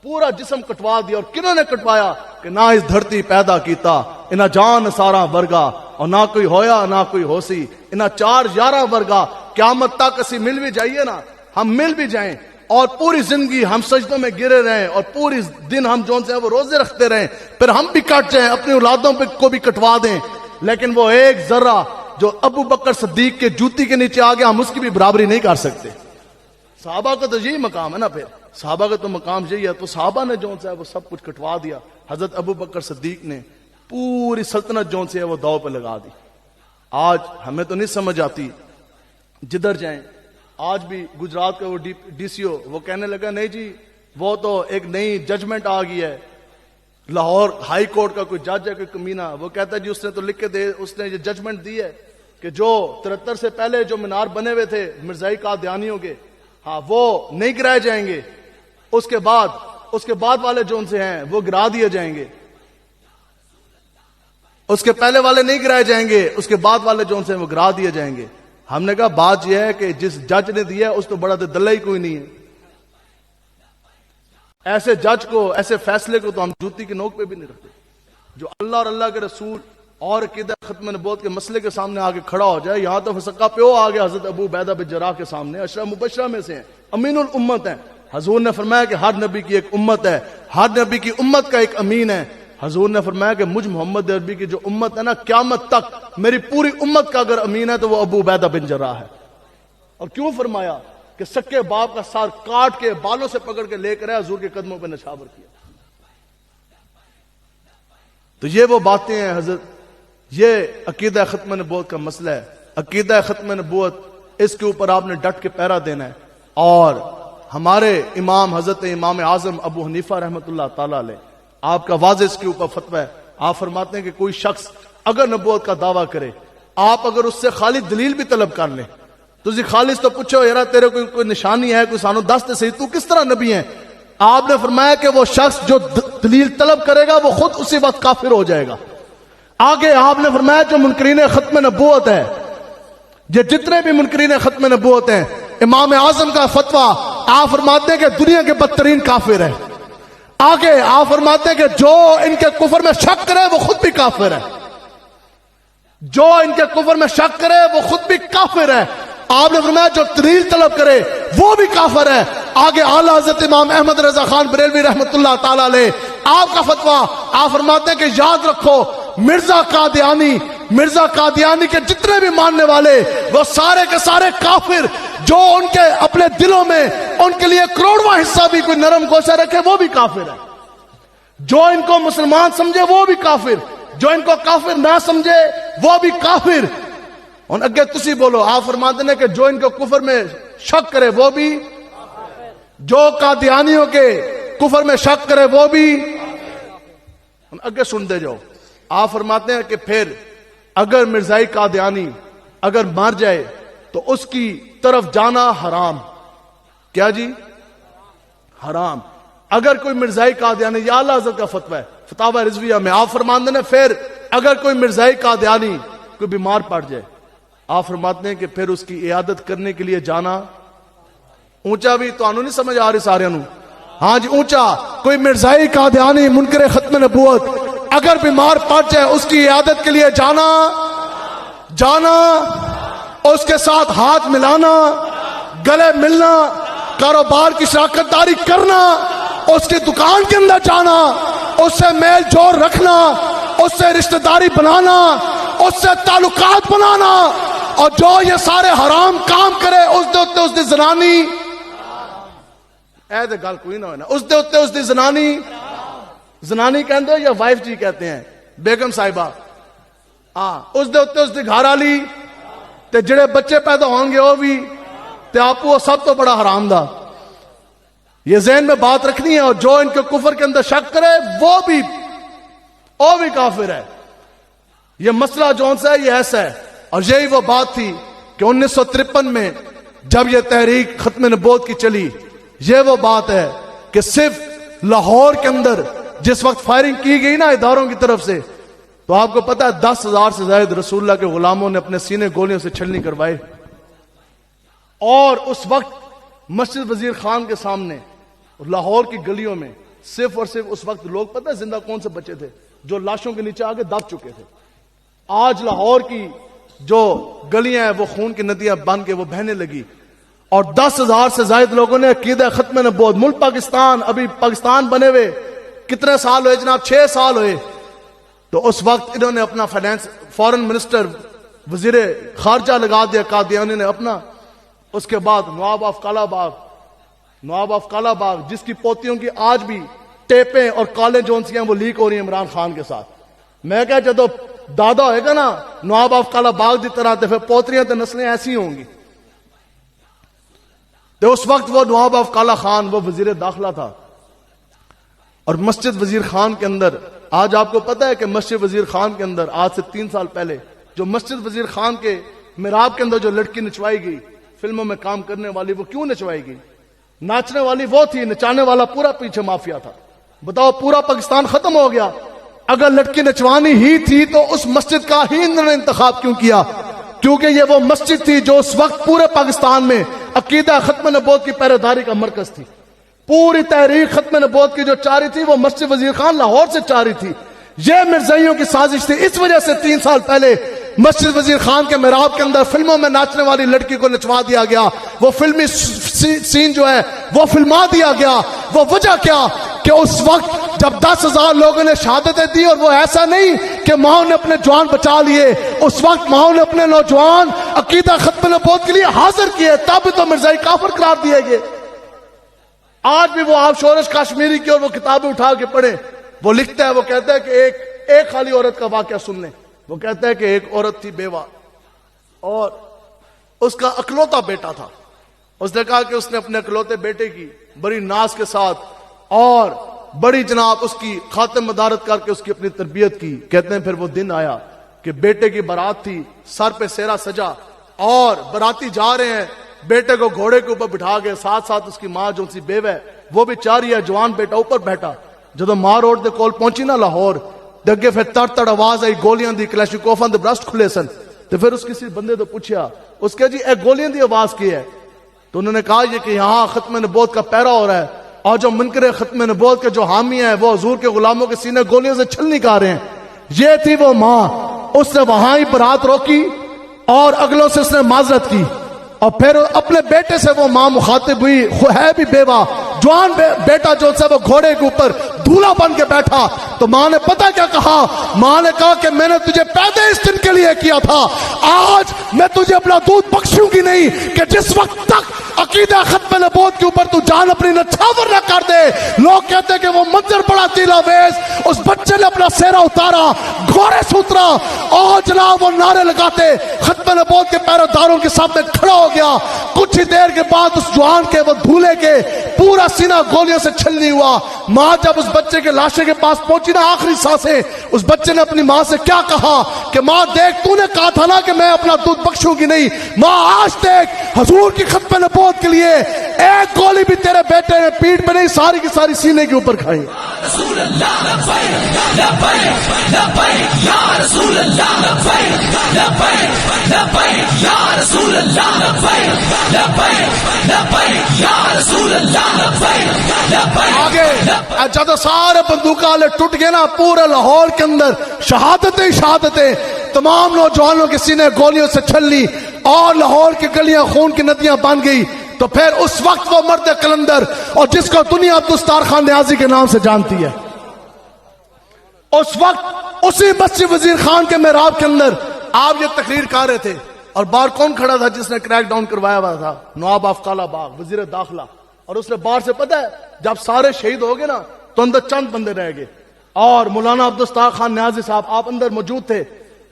پورا جسم کٹوا دیا. اور کنہوں نے کٹوایا کہ نہ اس دھرتی پیدا کیتا انہا جان سارا ورگا، اور نہ کوئی ہویا نہ کوئی ہو سی انہا 4 ورگا. قیامت تک اسی مل بھی جائیے نا، ہم مل بھی جائیں اور پوری زندگی ہم سجدوں میں گرے رہیں اور پوری دن ہم جون سے وہ روزے رکھتے رہیں، پھر ہم بھی کٹ جائیں، اپنی اولادوں کو بھی کٹوا دیں، لیکن وہ ایک ذرہ جو ابو بکر صدیق کے جوتی کے نیچے آ گیا ہم اس کی بھی برابری نہیں کر سکتے. صحابہ کا تو یہی مقام ہے نا، پھر صحابہ کا تو مقام یہی ہے. تو صحابہ نے جون سے وہ سب کچھ کٹوا دیا. حضرت ابو بکر صدیق نے پوری سلطنت جون سے وہ داؤ پہ لگا دی. آج ہمیں تو نہیں سمجھ آتی، جدھر جائیں آج بھی گجرات کا وہ ڈی سی او وہ کہنے لگا نہیں جی وہ تو ایک نئی ججمنٹ آ گئی ہے، لاہور ہائی کورٹ کا کوئی جج ہے کوئی کمینہ، وہ کہتا ہے جی اس نے تو لکھ کے اس نے یہ ججمنٹ دی ہے کہ جو 73 سے پہلے جو مینار بنے ہوئے تھے مرزائی قادیانیوں کے، ہاں وہ نہیں گرائے جائیں گے، اس کے بعد والے جو ان سے ہیں وہ گرا دیے جائیں گے، اس کے پہلے والے نہیں گرائے جائیں گے، اس کے بعد والے جو ان سے ہیں وہ گرا دیے جائیں گے. ہم نے کہا بات یہ ہے کہ جس جج نے دیا ہے اس تو بڑا دلہ ہی کوئی نہیں ہے. ایسے جج کو، ایسے فیصلے کو تو ہم جوتی کی نوک پہ بھی نہیں رکھتے. جو اللہ اور اللہ کے رسول اور عقیدہ ختم نبوت کے مسئلے کے سامنے آگے کھڑا ہو جائے. یہاں تو فسقہ پیو آ گیا حضرت ابو عبیدہ بن جراح کے سامنے، اشرا مبشرہ میں سے ہیں، امین الامت ہیں. حضور نے فرمایا کہ ہر نبی کی ایک امت ہے، ہر نبی کی امت کا ایک امین ہے. حضور نے فرمایا کہ مجھ محمد عربی کی جو امت ہے نا قیامت تک میری پوری امت کا اگر امین ہے تو وہ ابو عبیدہ بن جراح ہے. اور کیوں فرمایا کہ سکے باپ کا سار کاٹ کے بالوں سے پکڑ کے لے کر حضور کے قدموں پہ نشاور کیا. تو یہ وہ باتیں ہیں حضرت، یہ عقیدہ ختم نبوت کا مسئلہ ہے. عقیدہ ختم نبوت اس کے اوپر آپ نے ڈٹ کے پہرا دینا ہے. اور ہمارے امام حضرت امام اعظم ابو حنیفہ رحمۃ اللہ تعالی علیہ آپ کا واضح اس کے اوپر فتویٰ ہے. آپ فرماتے ہیں کہ کوئی شخص اگر نبوت کا دعویٰ کرے، آپ اگر اس سے خالی دلیل بھی طلب کر لیں تو خالص تو پوچھو یار تیرے کوئی نشانی ہے، کوئی سانو دس تے صحیح تو کس طرح نبی ہے. آپ نے فرمایا کہ وہ شخص جو دلیل طلب کرے گا وہ خود اسی وقت کافر ہو جائے گا. آگے آپ نے فرمایا جو منکرین ختم نبوت ہے، یہ جتنے بھی منکرین ختم نبوت ہیں، امام اعظم کا فتویٰ آپ فرماتے ہیں کہ دنیا کے بدترین کافر ہے. آگے آپ فرماتے ہیں کہ جو ان کے کفر میں شک کرے وہ خود بھی کافر ہے، جو ان کے کفر میں شک کرے وہ خود بھی کافر ہے. آپ نے فرمایا جو دلیل طلب کرے وہ بھی کافر ہے. آگے اعلیٰ حضرت امام احمد رضا خان بریلوی رحمۃ اللہ تعالی علیہ آپ کا فتویٰ آپ فرماتے ہیں کہ یاد رکھو مرزا قادیانی کے جتنے بھی ماننے والے وہ سارے کے سارے کافر، جو ان کے اپنے دلوں میں ان کے لیے کروڑواں حصہ بھی کوئی نرم گوشہ رکھے وہ بھی کافر ہے. جو ان کو مسلمان سمجھے وہ بھی کافر، جو ان کو کافر نہ سمجھے وہ بھی کافر. اور اگے تسی بولو آپ فرماتے ہیں کہ جو ان کو کفر میں شک کرے وہ بھی، جو قادیانیوں کے کفر میں شک کرے وہ بھی. اگے سنتے جاؤ. آپ فرماتے ہیں کہ پھر اگر مرزائی قادیانی اگر مر جائے تو اس کی طرف جانا حرام. کیا جی؟ حرام. اگر کوئی مرزائی قادیانی، یا اللہ حضرت کا فتویٰ ہے فتاوی رضویہ میں، آپ فرماتے ہیں پھر اگر کوئی مرزائی قادیانی کوئی بیمار پڑ جائے، آپ فرماتے ہیں کہ پھر اس کی عیادت کرنے کے لیے جانا. اونچا بھی تو نہیں سمجھ آ رہی سارے نو؟ ہاں جی اونچا. کوئی مرزائی قادیانی منکر ختم نبوت اگر بیمار پڑ جائے اس کی عیادت کے لیے جانا اس کے ساتھ ہاتھ ملانا، گلے ملنا، کاروبار کی شراکت داری کرنا، اس کی دکان کے اندر جانا، اس سے میل جول رکھنا، اس سے رشتہ داری بنانا، اس سے تعلقات بنانا، اور جو یہ سارے حرام کام کرے اس دی زنانی اے دے گل کوئی نہ ہونا، اس دی زنانی کہندے یا وائف جی کہتے ہیں، بیگم صاحبہ، اس دی گھر والی تے جڑے بچے پیدا ہوں گے وہ بھی تے آپ وہ سب تو بڑا حرام دا. یہ ذہن میں بات رکھنی ہے، اور جو ان کے کفر کے اندر شک کرے وہ بھی کافر ہے. یہ مسئلہ جو ہے یہ ایسا ہے، اور یہی وہ بات تھی کہ 1953 میں جب یہ تحریک ختم نبوت کی چلی، یہ وہ بات ہے کہ صرف لاہور کے اندر جس وقت فائرنگ کی گئی نا اداروں کی طرف سے، تو آپ کو پتا ہے 10,000 سے زائد رسول اللہ کے غلاموں نے اپنے سینے گولیوں سے چھلنی کروائی. اور اس وقت مسجد وزیر خان کے سامنے لاہور کی گلیوں میں صرف اور صرف اس وقت لوگ پتہ ہے زندہ کون سے بچے تھے جو لاشوں کے نیچے آگے دب چکے تھے. آج لاہور کی جو گلیاں ہیں وہ خون کی ندیاں بن کے وہ بہنے لگی، اور 10,000 سے زائد لوگوں نے عقیدہ ختم نبوت. ملک پاکستان، ابھی پاکستان بنے ہوئے کتنے سال ہوئے جناب؟ 6 سال ہوئے. تو اس وقت انہوں نے اپنا فارن منسٹر وزیر خارجہ لگا دیا قادیانی نے اپنا. اس کے بعد نواب آف کالا باغ جس کی پوتیوں کی آج بھی ٹیپیں اور کالے جونسیاں وہ لیک ہو رہی ہیں عمران خان کے ساتھ. میں کہا جدو دادا ہوئے گا نا نواب آف کالا باغ دی طرح تے پھر پوتریاں تے نسلیں ایسی ہوں گی. تو اس وقت وہ نواب آف کالا خان وہ وزیر داخلہ تھا، اور مسجد وزیر خان کے اندر آج آپ کو پتا ہے کہ مسجد وزیر خان کے اندر آج سے 3 سال پہلے جو مسجد وزیر خان کے محراب کے اندر جو لڑکی نچوائی گئی فلموں میں کام کرنے والی، وہ کیوں نچوائی گئی؟ ناچنے والی وہ تھی، نچانے والا پورا پیچھے مافیا تھا. بتاؤ پورا پاکستان ختم ہو گیا. اگر لڑکی نچوانی ہی تھی تو اس مسجد کا ہی انہوں نے انتخاب کیوں کیا؟ کیونکہ یہ وہ مسجد تھی جو اس وقت پورے پاکستان میں عقیدہ ختم نبوت کی پہرےداری کا مرکز تھی. پوری تحریک ختم نبوت کی جو چاری تھی وہ مسجد وزیر خان لاہور سے چاری تھی. یہ مرزائیوں کی سازش تھی. اس وجہ سے 3 سال پہلے مسجد وزیر خان کے محراب کے اندر فلموں میں ناچنے والی لڑکی کو نچوا دیا گیا. وہ فلمی سین جو ہے وہ فلما دیا گیا. وہ وجہ کیا کہ اس وقت جب 10,000 لوگوں نے شہادتیں دی، اور وہ ایسا نہیں کہ ماؤں نے اپنے جوان بچا لیے، اس وقت ماؤں نے اپنے نوجوان عقیدہ ختم نبوت کے لیے حاضر کیے، تب تو مرزائی کافر قرار دیے گئے. آج بھی وہ آپ شورش کاشمیری کی اور وہ کتابیں اٹھا کے پڑھیں، وہ لکھتا ہے، وہ کہتا ہے کہ ایک خالی عورت کا واقعہ سن لیں. وہ کہتا ہے کہ ایک عورت تھی بیوہ، اور اس کا اکلوتا بیٹا تھا. اس نے کہا کہ اس نے اپنے اکلوتے بیٹے کی بڑی ناز کے ساتھ اور بڑی جناب اس کی خاتم مدارت کر کے اس کی اپنی تربیت کی. کہتے ہیں پھر وہ دن آیا کہ بیٹے کی بارات تھی، سر پہ سیرا سجا، اور باراتی جا رہے ہیں، بیٹے کو گھوڑے کے اوپر بٹھا گئے، ساتھ ساتھ اس کی ماں جو سی بیوہ ہے وہ بھی چاہ رہی ہے، جوان بیٹا اوپر بیٹھا. جدو ماں روڈ دے کول پہنچی نا لاہور، دگے پھر تڑ آواز آئی گولیاں دی، کلیشنکوفاں دے برسٹ کھلے سن. تو پھر اس کسی بندے تو پوچھا، اس کے جی اے گولیاں دی آواز کی ہے؟ تو انہوں نے کہا یہ کہ یہاں ختم نبوت کا پیرا ہو رہا ہے، اور جو منکر ختم نبوت کے جو حامی ہیں وہ حضور کے غلاموں کے سینے گولیوں سے چھل نکال رہے ہیں. یہ تھی وہ ماں. اس نے وہاں ہی برات روکی اور اگلوں سے اس نے معذرت کی، اور پھر اپنے بیٹے سے وہ ماں مخاطب ہوئی، ہے بھی بیوہ، جوان بیٹا جو سے وہ گھوڑے کے اوپر دولہا بن کے بیٹھا. تو ماں نے پتہ کیا کہا؟ ماں نے کہا کہ میں نے تجھے پیدا اس دن کے لیے کیا تھا، آج میں تجھے اپنا دودھ بخشوں گی نہیں کہ جس وقت تک عقیدہ ختم نبوت کے اوپر تو جان اپنی نچھاور نہ کر دے. لوگ کہتے کہ وہ منظر بڑا تیلا ویز، اس بچے نے اپنا سیرا اتارا، گھوڑے سے اترا، اور جناب وہ نعرے لگاتے ختم نبوت کے پیروداروں کے سامنے کھڑا ہو گیا. کچھ ہی دیر کے بعد اس جوان کے وہ دھولے کے پورا سینہ گولیوں سے چھلنی ہوا. ماں جب اس بچے کے لاشے کے پاس پہنچی نا آخری سانسیں، اس بچے نے اپنی ماں سے کیا کہا کہ ماں دیکھ تو نے کہا تھا نا کہ میں اپنا دودھ بخشوں گی نہیں، ماں آج دیکھ حضور کی ختم نبوت کے لیے ایک گولی بھی تیرے بیٹے نے پیٹ پہ نہیں، ساری کی ساری سینے کے اوپر کھائی. رسول اللہ لبیک لبیک لبیک یا رسول اللہ لبیک لبیک لبیک یا رسول اللہ لبیک لبیک لبیک یا رسول اللہ لبیک لبیک. آگے جب سارے بندوق والے ٹوٹ گئے نا، پورے لاہور کے اندر شہادتیں تمام نوجوانوں کے سینے گولیوں سے چھلنی، اور لاہور کی گلیاں خون کی ندیاں بن گئی، تو پھر اس وقت وہ مرد قلندر اور جس کو دنیا عبدالستار خان نیازی کے نام سے جانتی ہے، اس وقت اسی مسجد وزیر خان کے محراب کے اندر آپ یہ تقریر کر رہے تھے، اور باہر کون کھڑا تھا جس نے کریک ڈاؤن کروایا ہوا تھا؟ نواب افقالہ باغ، وزیر داخلہ. اور اس نے باہر سے پتہ ہے جب سارے شہید ہو گئے نا تو اندر چند بندے رہ گئے، اور مولانا عبدالستار خان نیازی صاحب آپ اندر موجود تھے.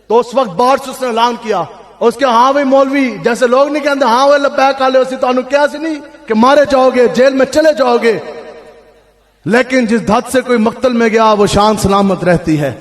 تو اس وقت باہر سے اس نے اعلان کیا، اس کے ہاں بھائی مولوی جیسے لوگ نہیں کہتے ہاں وہ لبیک آلے اسی تو کیا سی نہیں کہ مارے جاؤ گے، جیل میں چلے جاؤ گے، لیکن جس دھت سے کوئی مقتل میں گیا وہ شان سلامت رہتی ہے.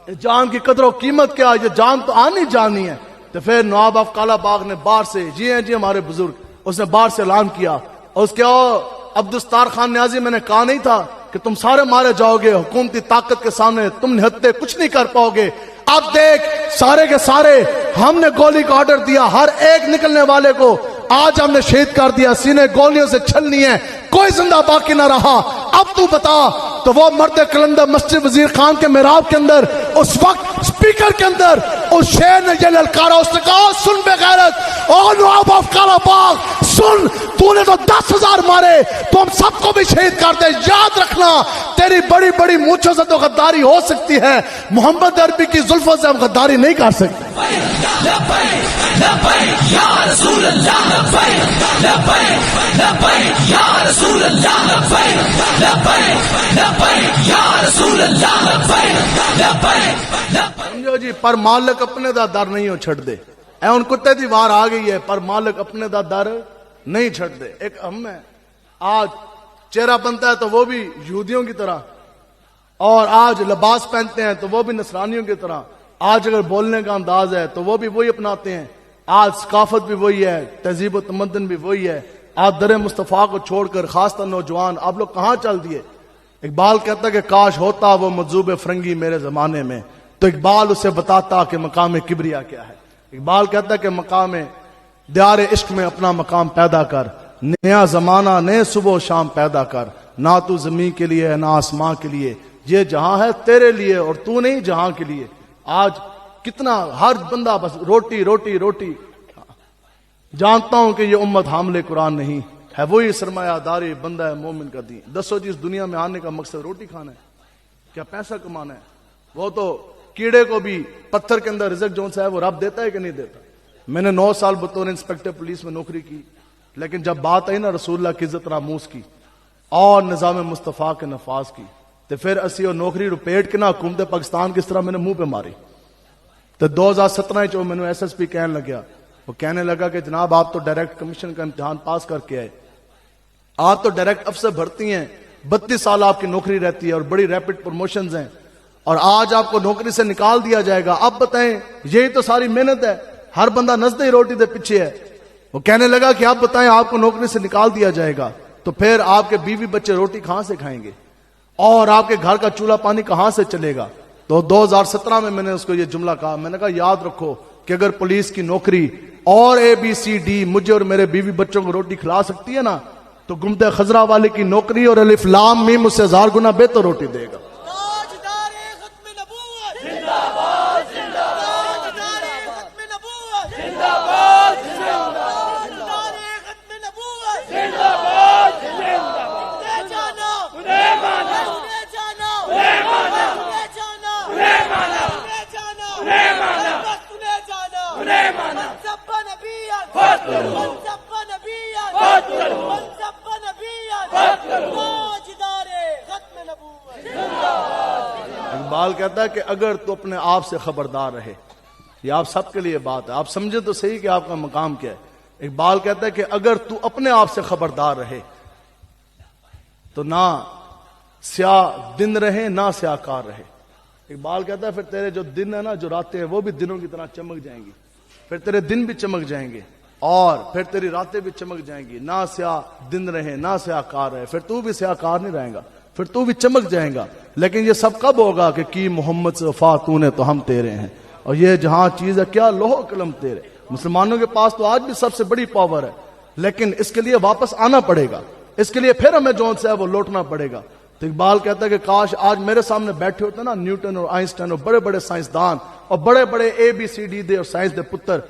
جان کی قدر و قیمت کیا، یہ جان تو آنی جانی ہے. تو پھر نواب افقالہ باغ نے باہر سے، جی ہیں جی ہمارے بزرگ، اس نے باہر سے اعلان کیا، اور اس کے عبدالستار خان نیازی میں نے کہا نہیں تھا کہ تم سارے مارے جاؤ گے، حکومتی طاقت کے سامنے تم نہتے کچھ نہیں کر پاؤ گے. اب دیکھ سارے کے سارے ہم نے گولی کا آرڈر دیا، ہر ایک نکلنے والے کو آج ہم نے شہید کر دیا، سینے گولیوں سے چھلنی ہے، کوئی زندہ باقی نہ رہا. اب تو بتا. تو وہ مرد قلندر مسجد وزیر خان کے محراب کے اندر اس وقت سپیکر کے اندر اس شیر نے یہ للکارا، اس نے کہا سن بے غیرت، او نواب افقالہ باغ سن، تو نے تو 10,000 مارے، تو ہم سب کو بھی شہید کر دے. یاد رکھنا تیری بڑی بڑی مونچھوں سے تو غداری ہو سکتی ہے، محمد عربی کی زلفوں سے ہم غداری نہیں کر سکتے. لبیک لبیک یا رسول اللہ، لبیک لبیک لبیک یا رسول اللہ، لبیک لبیک لبیک یا رسول اللہ، لبیک لبیک لبیک. سمجھو جی، پر مالک اپنے دا در نہیں ہو چھڑ دے. اے ان کتے دی وار آ گئی ہے، پر مالک اپنے دا در نہیں چھڑ دے. ایک ہم ہے آج چہرہ بنتا ہے تو وہ بھی یہودیوں کی طرح، اور آج لباس پہنتے ہیں تو وہ بھی نصرانیوں کی طرح، آج اگر بولنے کا انداز ہے تو وہ بھی وہی اپناتے ہیں، آج ثقافت بھی وہی ہے، تہذیب و تمدن بھی وہی ہے. آج در مصطفیٰ کو چھوڑ کر خاص طور نوجوان آپ لوگ کہاں چل دیے؟ اقبال کہتا کہ کاش ہوتا وہ مجذوب فرنگی میرے زمانے میں، تو اقبال اسے بتاتا کہ مقام کبریا کیا ہے. اقبال کہتا کہ مقام دیار عشق میں اپنا مقام پیدا کر، نیا زمانہ نئے صبح و شام پیدا کر، نہ تو زمین کے لیے ہے نہ آسمان کے لیے، یہ جہاں ہے تیرے لیے اور تو نہیں جہاں کے لیے. آج کتنا ہر بندہ بس روٹی روٹی روٹی. جانتا ہوں کہ یہ امت حامل قرآن نہیں ہے، وہی سرمایہ داری بندہ ہے مومن کا دین. دسو جی اس دنیا میں آنے کا مقصد روٹی کھانا ہے کیا پیسہ کمانا ہے؟ وہ تو کیڑے کو بھی پتھر کے اندر رزق جون سا ہے وہ رب دیتا ہے کہ نہیں دیتا؟ میں نے 9 سال بطور انسپیکٹر پولیس میں نوکری کی، لیکن جب بات آئی نا رسول اللہ کی عزت ناموس کی اور نظام مصطفیٰ کے نفاذ کی، تو پھر اسی اور نوکری رپیٹ کے نا حکومت پاکستان کس طرح میں نے منہ پہ ماری. تو 2017 میں نے ایس ایس پی کہنے لگا، وہ کہنے لگا کہ جناب آپ تو ڈائریکٹ کمیشن کا امتحان پاس کر کے آئے، آپ تو ڈائریکٹ افسر بھرتی ہیں، 32 سال آپ کی نوکری رہتی ہے اور بڑی ریپڈ پروموشنز ہیں، اور آج آپ کو نوکری سے نکال دیا جائے گا. اب بتائیں یہی تو ساری محنت ہے، ہر بندہ نزدے ہی روٹی دے پیچھے ہے. وہ کہنے لگا کہ آپ بتائیں آپ کو نوکری سے نکال دیا جائے گا تو پھر آپ کے بیوی بچے روٹی کہاں سے کھائیں گے، اور آپ کے گھر کا چولہا پانی کہاں سے چلے گا؟ تو 2017 میں نے اس کو یہ جملہ کہا، میں نے کہا یاد رکھو کہ اگر پولیس کی نوکری اور ABCD مجھے اور میرے بیوی بچوں کو روٹی کھلا سکتی ہے نا، تو گمبد خضرا والے کی نوکری اور الف لام میم اس سے 1000 گنا بہتر روٹی دے گا. اقبال کہتا ہے کہ اگر تو اپنے آپ سے خبردار رہے، یہ آپ سب کے لیے بات ہے، آپ سمجھے تو صحیح کہ آپ کا مقام کیا ہے. اقبال کہتا ہے کہ اگر تو اپنے آپ سے خبردار رہے تو نہ سیاہ دن رہے نہ سیاہ کار رہے. اقبال کہتا ہے پھر تیرے جو دن ہے نا، جو راتیں ہیں وہ بھی دنوں کی طرح چمک جائیں گی، پھر تیرے دن بھی چمک جائیں گے اور پھر تیری راتیں بھی چمک جائیں گی. نہ سیاہ دن رہے نہ سیاہ کار رہے، پھر تو بھی سیاہ کار نہیں رہے گا، پھر تو بھی چمک جائے گا. لیکن یہ سب کب ہوگا کہ کی محمد سے وفا تو نے تو ہم تیرے ہیں، اور یہ جہاں چیز ہے کیا لوح قلم تیرے. مسلمانوں کے پاس تو آج بھی سب سے بڑی پاور ہے، لیکن اس کے لیے واپس آنا پڑے گا، اس کے لیے پھر ہمیں جون سے ہے وہ لوٹنا پڑے گا. تو اقبال کہتا ہے کہ کاش آج میرے سامنے بیٹھے ہوتے نا نیوٹن اور آئنسٹائن اور بڑے بڑے سائنسدان اور بڑے بڑے ABCD دے اور سائنس دے پتر،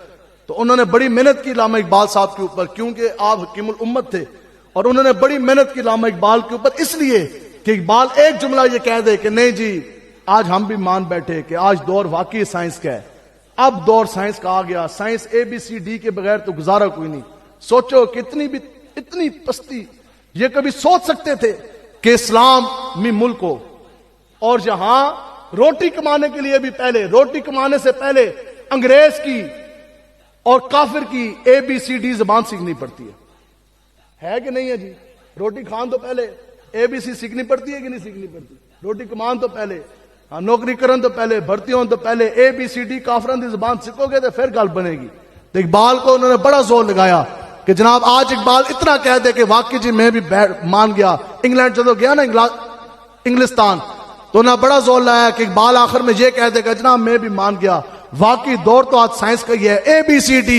تو انہوں نے بڑی محنت کی علامہ اقبال صاحب کے اوپر، کیونکہ آپ حکیم الامت تھے، اور انہوں نے بڑی محنت کی علامہ اقبال کے اوپر اس لیے کہ اقبال ایک جملہ یہ کہہ دے کہ نہیں جی آج ہم بھی مان بیٹھے کہ آج دور واقعی سائنس کا ہے، اب دور سائنس کا آ گیا، سائنس ABCD کے بغیر تو گزارا کوئی نہیں۔ سوچو کہ اتنی پستی یہ کبھی سوچ سکتے تھے کہ اسلامی ملک ہو اور جہاں روٹی کمانے کے لیے بھی پہلے، روٹی کمانے سے پہلے انگریز کی اور کافر کی ABCD زبان سیکھنی پڑتی ہے کہ نہیں ہے جی؟ روٹی کھان تو پہلے ABC سیکھنی پڑتی ہے کہ نہیں سیکھنی پڑتی؟ روٹی کمان تو پہلے، نوکری کرن تو پہلے، بھرتی ہون تو پہلے ABCD کافران دی زبان سیکھو گے تو پھر گل بنے گی۔ تو اقبال کو انہوں نے بڑا زور لگایا کہ جناب آج اقبال اتنا کہہ دے کہ واقعی جی میں بھی مان گیا۔ انگلینڈ جدو گیا نا انگلستان تو انہوں نے بڑا زور لایا کہ اقبال آخر میں یہ کہہ دے کہ جناب میں بھی مان گیا، واقعی دور تو آج سائنس کا ہی ہے، ABCD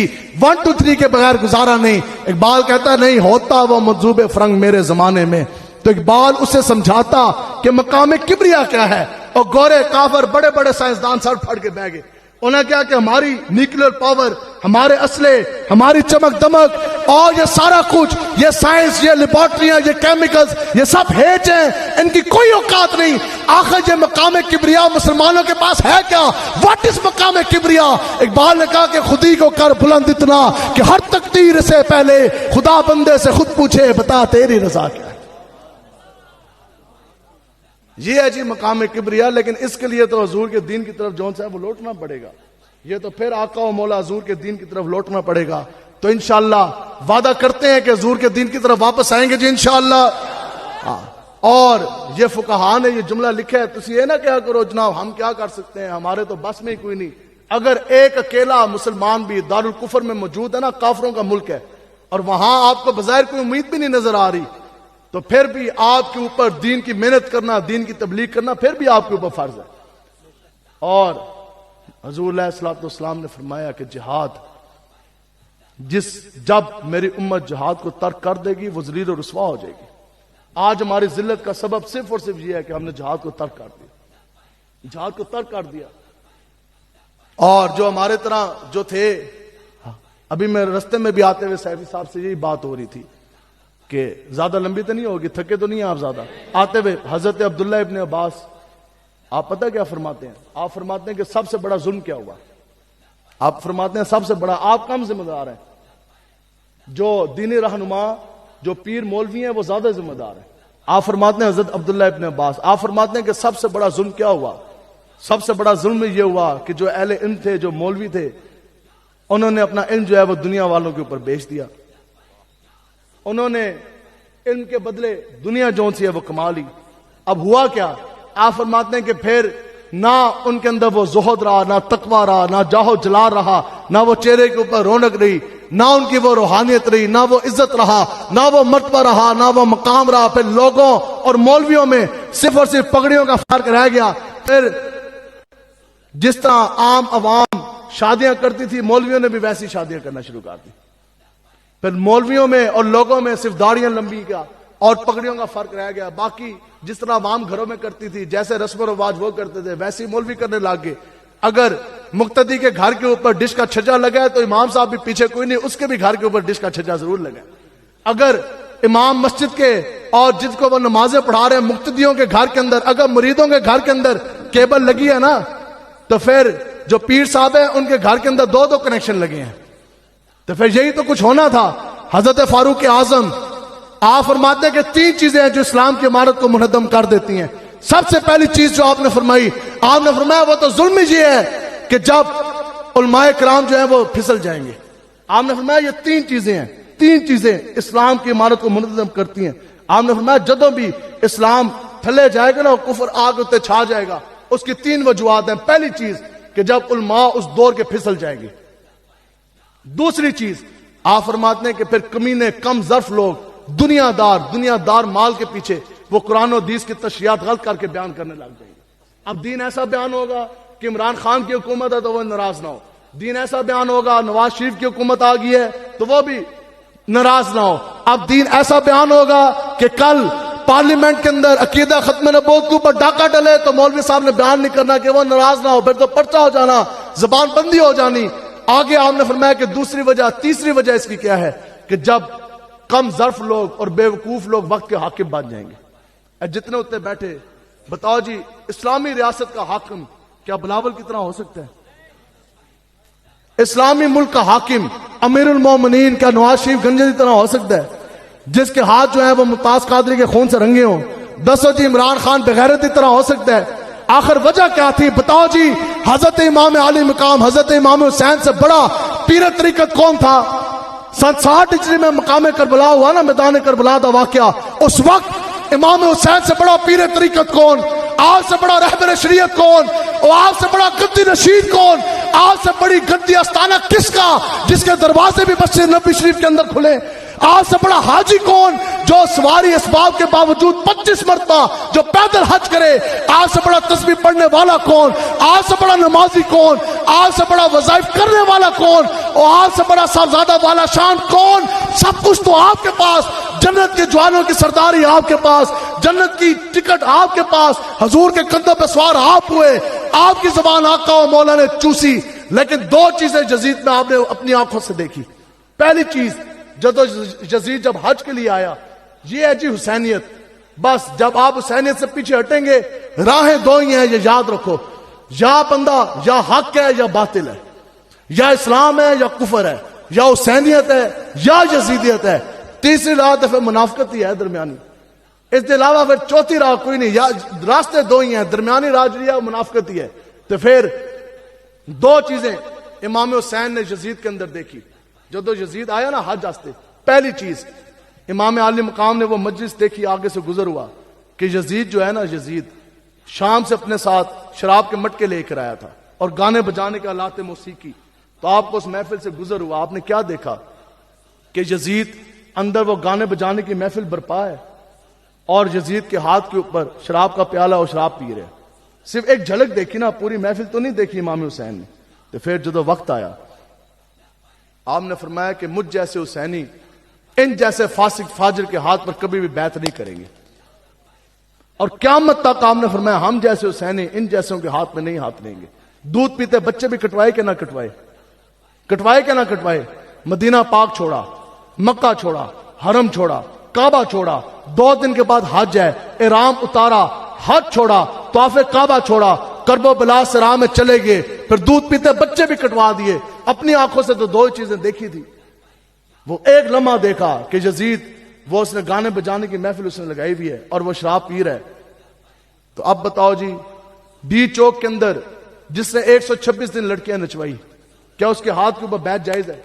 1 2 3 کے بغیر گزارا نہیں۔ اقبال کہتا نہیں ہوتا وہ مجذوب فرنگ میرے زمانے میں۔ تو اقبال اسے سمجھاتا کہ مقام کبریا کیا ہے، اور گورے کافر بڑے بڑے سائنسدان سر پھڑ کے بہ گئے۔ انہیں کیا کہ ہماری نیوکلیر پاور، ہمارے اسلحے، ہماری چمک دمک اور یہ سارا کچھ، یہ سائنس، یہ لیبارٹریاں، یہ کیمیکلز، یہ سب ہیچ ہیں، ان کی کوئی اوقات نہیں۔ آخر یہ مقام کبریا مسلمانوں کے پاس ہے کیا؟ واٹ از مقام کبریا؟ اقبال نے کہا کہ خودی کو کر بلند اتنا کہ ہر تقدیر سے پہلے خدا بندے سے خود پوچھے بتا تیری رضا کیا ہے۔ یہ ہے جی مقام کبریا، لیکن اس کے لیے تو حضور کے دین کی طرف جون سے وہ لوٹنا پڑے گا۔ یہ تو پھر آقا و مولا حضور کے دین کی طرف لوٹنا پڑے گا۔ تو انشاءاللہ وعدہ کرتے ہیں کہ حضور کے دین کی طرف واپس آئیں گے جی انشاءاللہ۔ اور یہ فقہاء نے یہ جملہ لکھا ہے، تسی یہ نہ کہا کرو جناب ہم کیا کر سکتے ہیں، ہمارے تو بس میں ہی کوئی نہیں۔ اگر ایک اکیلا مسلمان بھی دارالکفر میں موجود ہے نا، کافروں کا ملک ہے، اور وہاں آپ کو بظاہر کوئی امید بھی نہیں نظر آ رہی، تو پھر بھی آپ کے اوپر دین کی محنت کرنا، دین کی تبلیغ کرنا پھر بھی آپ کے اوپر فرض ہے۔ اور حضور علیہ الصلوۃ والسلام نے فرمایا کہ جہاد جب میری امت جہاد کو ترک کر دے گی وہ ذلیل و رسوا ہو جائے گی۔ آج ہماری ذلت کا سبب صرف اور صرف یہ ہے کہ ہم نے جہاد کو ترک کر دیا، جہاد کو ترک کر دیا۔ اور جو ہمارے طرح جو تھے، ابھی میں رستے میں بھی آتے ہوئے سیفی صاحب سے یہی بات ہو رہی تھی کہ زیادہ لمبی تو نہیں ہوگی، تھکے تو نہیں ہیں آپ زیادہ؟ آتے ہوئے حضرت عبداللہ ابن عباس آپ پتہ کیا فرماتے ہیں؟ آپ فرماتے ہیں کہ سب سے بڑا ظلم کیا ہوا؟ آپ فرماتے ہیں سب سے بڑا، آپ کم ذمہ دار ہیں، جو دینی رہنما، جو پیر مولوی ہیں وہ زیادہ ذمہ دار ہیں۔ آپ فرماتے ہیں حضرت عبداللہ ابن عباس، آپ فرماتے ہیں کہ سب سے بڑا ظلم کیا ہوا؟ سب سے بڑا ظلم یہ ہوا کہ جو اہل علم تھے، جو مولوی تھے، انہوں نے اپنا علم جو ہے وہ دنیا والوں کے اوپر بیچ دیا۔ انہوں نے علم کے بدلے دنیا جون سی ہے وہ کما لی۔ اب ہوا کیا؟ آپ فرماتے ہیں کہ پھر نہ ان کے اندر وہ زہد رہا، نہ تقوی رہا، نہ جاہو جلال رہا، نہ وہ چہرے کے اوپر رونق رہی، نہ ان کی وہ روحانیت رہی، نہ وہ عزت رہا، نہ وہ مرتبہ رہا، نہ وہ مقام رہا۔ پھر لوگوں اور مولویوں میں صرف اور صرف پگڑیوں کا فرق رہ گیا۔ پھر جس طرح عام عوام شادیاں کرتی تھی، مولویوں نے بھی ویسی شادیاں کرنا شروع کر دی۔ پھر مولویوں میں اور لوگوں میں صرف داڑیاں لمبی کا اور پگڑیوں کا فرق رہ گیا۔ باقی جس طرح عوام گھروں میں کرتی تھی، جیسے رسم و رواج وہ کرتے تھے، ویسے مولوی کرنے لگ گئے۔ اگر مقتدی کے گھر کے اوپر ڈش کا چھجا لگا ہے تو امام صاحب بھی پیچھے کوئی نہیں، اس کے بھی گھر کے اوپر ڈش کا چھجا ضرور لگا ہے۔ اگر امام مسجد کے اور جس کو وہ نمازیں پڑھا رہے ہیں مقتدیوں کے گھر کے اندر، اگر مریدوں کے گھر کے اندر کیبل لگی ہے نا، تو پھر جو پیر صاحب ہیں ان کے گھر کے اندر دو کنیکشن لگے ہیں۔ تو پھر یہی تو کچھ ہونا تھا۔ حضرت فاروق اعظم آپ فرماتے ہیں کہ 3 چیزیں ہیں جو اسلام کی عمارت کو منہدم کر دیتی ہیں۔ سب سے پہلی چیز جو آپ نے فرمائی، آپ نے فرمایا وہ تو ظلم ہی ہے کہ جب علماء کرام جو ہیں وہ پھسل جائیں گے۔ آپ نے فرمایا یہ 3 چیزیں ہیں، 3 چیزیں اسلام کی عمارت کو منہدم کرتی ہیں۔ آپ نے فرمایا جدوں بھی اسلام تھلے جائے گا نا، کفر آگ اتنے چھا جائے گا، اس کی 3 وجوہات ہیں۔ پہلی چیز کہ جب علماء اس دور کے پھسل جائیں گے۔ دوسری چیز آپ فرماتے ہیں کہ پھر کمینے کم ظرف لوگ دنیا دار مال کے پیچھے وہ قرآن و حدیث کی تشریحات غلط کر کے بیان کرنے لگ جائیں گے۔ اب دین ایسا بیان ہوگا کہ عمران خان کی حکومت ہے تو وہ ناراض نہ ہو، دین ایسا بیان ہوگا نواز شریف کی حکومت آ گئی ہے تو وہ بھی ناراض نہ ہو۔ اب دین ایسا بیان ہوگا کہ کل پارلیمنٹ کے اندر عقیدہ ختم نبوت کے اوپر ڈاکہ ڈلے تو مولوی صاحب نے بیان نہیں کرنا کہ وہ ناراض نہ ہو، پھر تو پرچہ ہو جانا، زبان بندی ہو جانی۔ آگے آپ نے فرمایا کہ دوسری وجہ، تیسری وجہ اس کی کیا ہے کہ جب کم ظرف لوگ اور بے وقوف لوگ وقت کے حاکم بن جائیں گے. جتنے اتنے بیٹھے بتاؤ جی اسلامی ریاست کا حاکم کیا بلاول کی طرح ہو سکتا ہے؟ اسلامی ملک کا حاکم امیر المومنین کیا نواز شریف گنجے کی طرح ہو سکتا ہے جس کے ہاتھ جو ہیں وہ ممتاز قادری کے خون سے رنگے ہوں؟ دسو جی عمران خان بغیرت کی طرح ہو سکتا ہے؟ آخر وجہ کیا تھی بتاؤ جی؟ حضرت امام علی مقام حضرت امام حسین سے بڑا پیر طریقت کون تھا؟ سن 60 ہجری میں مقام کربلا ہوا نا، میدان کربلا کا واقعہ، اس وقت امام حسین سے بڑا پیر طریقت کون؟ آپ سے بڑا رہبر شریعت کون؟ اور آپ سے بڑا گدی رشید کون؟ آپ سے بڑی گدی آستانہ کس کا جس کے دروازے بھی مسجد نبی شریف کے اندر کھلے؟ آپ سے بڑا حاجی کون جو سواری اسباب کے باوجود 25 مرتبہ جو پیدل حج کرے؟ آپ سے بڑا تسبیح پڑھنے والا کون؟ آپ سے بڑا نمازی کون؟ آپ سے بڑا وظائف کرنے والا کون؟ اور آپ سے بڑا صاحبزادہ والا شان کون؟ سب کچھ تو آپ کے پاس، جنت کے جوانوں کی سرداری آپ کے پاس، جنت کی ٹکٹ آپ کے پاس، حضور کے کندھوں پہ سوار آپ ہوئے، آپ کی زبان آقا و مولا نے چوسی. لیکن دو چیزیں یزید میں آپ نے اپنی آنکھوں سے دیکھی. پہلی چیز یزید جب حج کے لیے آیا، یہ ہے جی حسینیت. بس جب آپ حسینیت سے پیچھے ہٹیں گے راہیں دو ہی ہیں، یہ یاد رکھو، یا بندہ یا حق ہے یا باطل ہے، یا اسلام ہے یا کفر ہے، یا حسینیت ہے یا یزیدیت ہے. تیسری راہ تو پھر منافقت ہی ہے درمیانی. اس کے علاوہ پھر چوتھی راہ کوئی نہیں، یا راستے دو ہی ہیں، درمیانی راہ جو ہے منافقت ہی ہے. تو پھر دو چیزیں امام حسین نے یزید کے اندر دیکھی. جب یزید آیا نا حج واسطے، پہلی چیز امام علی مقام نے وہ مجلس دیکھی، آگے سے گزر ہوا کہ یزید جو ہے نا، یزید شام سے اپنے ساتھ شراب کے مٹکے لے کر آیا تھا اور گانے بجانے کے آلات موسیقی. تو آپ کو اس محفل سے گزر ہوا، آپ نے کیا دیکھا کہ یزید اندر وہ گانے بجانے کی محفل برپا ہے اور یزید کے ہاتھ کے اوپر شراب کا پیالہ اور شراب پی رہے. صرف ایک جھلک دیکھی نا، پوری محفل تو نہیں دیکھی امام حسین نے. تو پھر جدو وقت آیا آپ نے فرمایا کہ مجھ جیسے حسینی ان جیسے فاسق فاجر کے ہاتھ پر کبھی بھی بیعت نہیں کریں گے، اور قیامت تک آپ نے فرمایا ہم جیسے حسینی ان جیسوں کے ہاتھ میں نہیں ہاتھ لیں گے. دودھ پیتے بچے بھی کٹوائے کہ نہ کٹوائے، کٹوائے کہ نہ کٹوائے. مدینہ پاک چھوڑا، مکہ چھوڑا، حرم چھوڑا، کعبہ چھوڑا، 2 دن کے بعد حج ہے، احرام اتارا، حج چھوڑا، طواف کعبہ چھوڑا، کرب و بلا سے راہ میں چلے گئے، پھر دودھ پیتے بچے بھی کٹوا دیے. اپنی آنکھوں سے تو 2 چیزیں دیکھی تھی. وہ ایک لمحہ دیکھا کہ یزید وہ اس نے گانے بجانے کی محفل اس نے لگائی ہوئی ہے اور وہ شراب پی رہا ہے. تو اب بتاؤ جی، بی چوک کے اندر جس نے 126 دن لڑکیاں نچوائی، کیا اس کے ہاتھ کے اوپر بیعت جائز ہے؟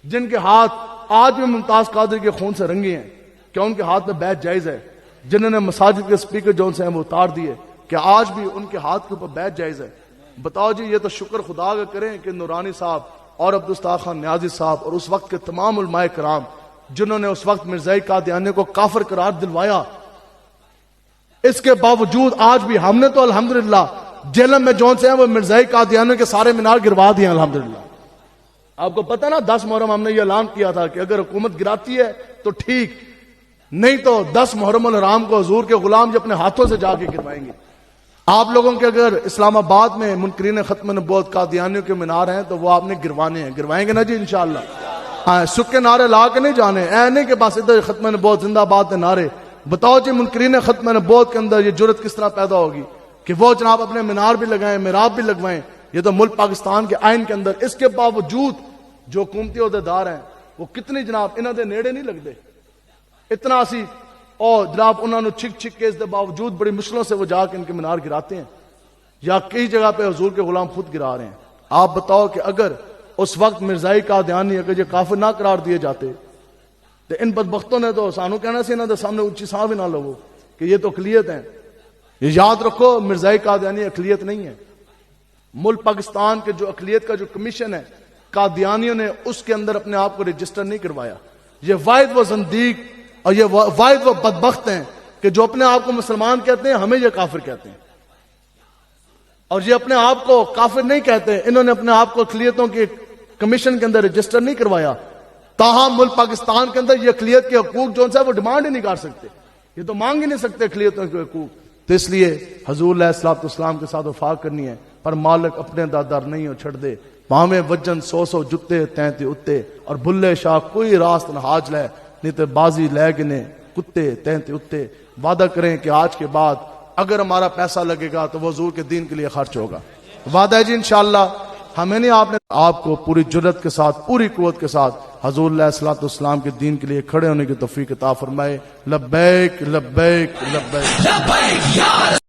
جن کے ہاتھ آج بھی ممتاز قادری کے خون سے رنگے ہیں، کیا ان کے ہاتھ میں بیعت جائز ہے؟ جنہوں نے مساجد کے سپیکر جو سے ہیں وہ اتار دیے، کیا آج بھی ان کے ہاتھ کے اوپر بیعت جائز ہے؟ بتاؤ جی. یہ تو شکر خدا کا کریں کہ نورانی صاحب اور عبدالستار خان نیازی صاحب اور اس وقت کے تمام علماء کرام جنہوں نے اس وقت مرزائی قادیانی کو کافر قرار دلوایا، اس کے باوجود آج بھی ہم نے تو الحمدللہ جیلم میں جون سے ہیں وہ مرزائی قادیانی کے سارے مینار گروا دیے الحمدللہ. آپ کو پتا نا 10 محرم ہم نے یہ اعلان کیا تھا کہ اگر حکومت گراتی ہے تو ٹھیک، نہیں تو 10 محرم الحرام کو حضور کے غلام جو اپنے ہاتھوں سے جا کے گروائیں گے. آپ لوگوں کے اگر اسلام آباد میں منکرین ختم نبوت قادیانیوں کے مینار ہیں تو وہ آپ نے گروانے ہیں، گروائیں گے نا جی انشاءاللہ. ہاں سکے نعرے لا کے نہیں جانے، اے نہیں کہ بس ادھر ختم نبوت زندہ باد کے نعرے. بتاؤ جی منکرین ختم نبوت کے اندر یہ جرت کس طرح پیدا ہوگی کہ وہ جناب اپنے مینار بھی لگائیں، محراب بھی لگوائیں. یہ تو ملک پاکستان کے آئین کے اندر. اس کے باوجود جو حکومتی عہدیدار ہیں وہ کتنی جناب انہوں دے نیڑے نہیں لگتے، اتنا اسی اور جناب انہوں نے چھک چھک کے اس دے باوجود بڑی مشکلوں سے وہ جا کے ان کے مینار گراتے ہیں، یا کئی جگہ پہ حضور کے غلام خود گرا رہے ہیں. آپ بتاؤ کہ اگر اس وقت مرزائی قادیانی اگر یہ کافر نہ قرار دیے جاتے تو ان بدبختوں نے تو سانو کہنا سی انہوں نے سامنے اونچی سانس بھی نہ لو کہ یہ تو اقلیت ہیں. یہ یاد رکھو مرزائی قادیانی اقلیت نہیں ہے. ملک پاکستان کے جو اقلیت کا جو کمیشن ہے قادیانیوں نے اس کے اندر اپنے آپ کو رجسٹر نہیں کروایا. یہ واحد وہ زندیق اور یہ واحد وہ بدبخت ہیں کہ جو اپنے آپ کو مسلمان کہتے ہیں، ہمیں یہ کافر کہتے ہیں. اور یہ اپنے آپ کو کافر نہیں کہتے، انہوں نے اپنے آپ کو اقلیتوں کے کمیشن کے اندر رجسٹر نہیں کروایا. تاہم ملک پاکستان کے اندر یہ اقلیت کے حقوق جو ہے وہ ڈیمانڈ ہی نہیں کر سکتے، یہ تو مانگ ہی نہیں سکتے اقلیتوں کے حقوق. تو اس لیے حضور علیہ الصلوۃ والسلام کے ساتھ وفا کرنی ہے، پر مالک اپنے در نہیں ہو چھڑ دے. پاویں وجن 100 جتے تینتے اتے اور بھلے شاہ کوئی راست نہ حاج لے نہیں تے بازی لے گنے کتے تینتے اتے. وعدہ کریں کہ آج کے بعد اگر ہمارا پیسہ لگے گا تو وہ حضور کے دین کے لیے خرچ ہوگا. وعدہ ہے جی انشاءاللہ. ہمیں نہیں آپ کو پوری جرت کے ساتھ پوری قوت کے ساتھ حضور علیہ الصلوۃ والسلام کے دین کے لیے کھڑے ہونے کی توفیق عطا فرمائے. لبیک لبیک لبیک.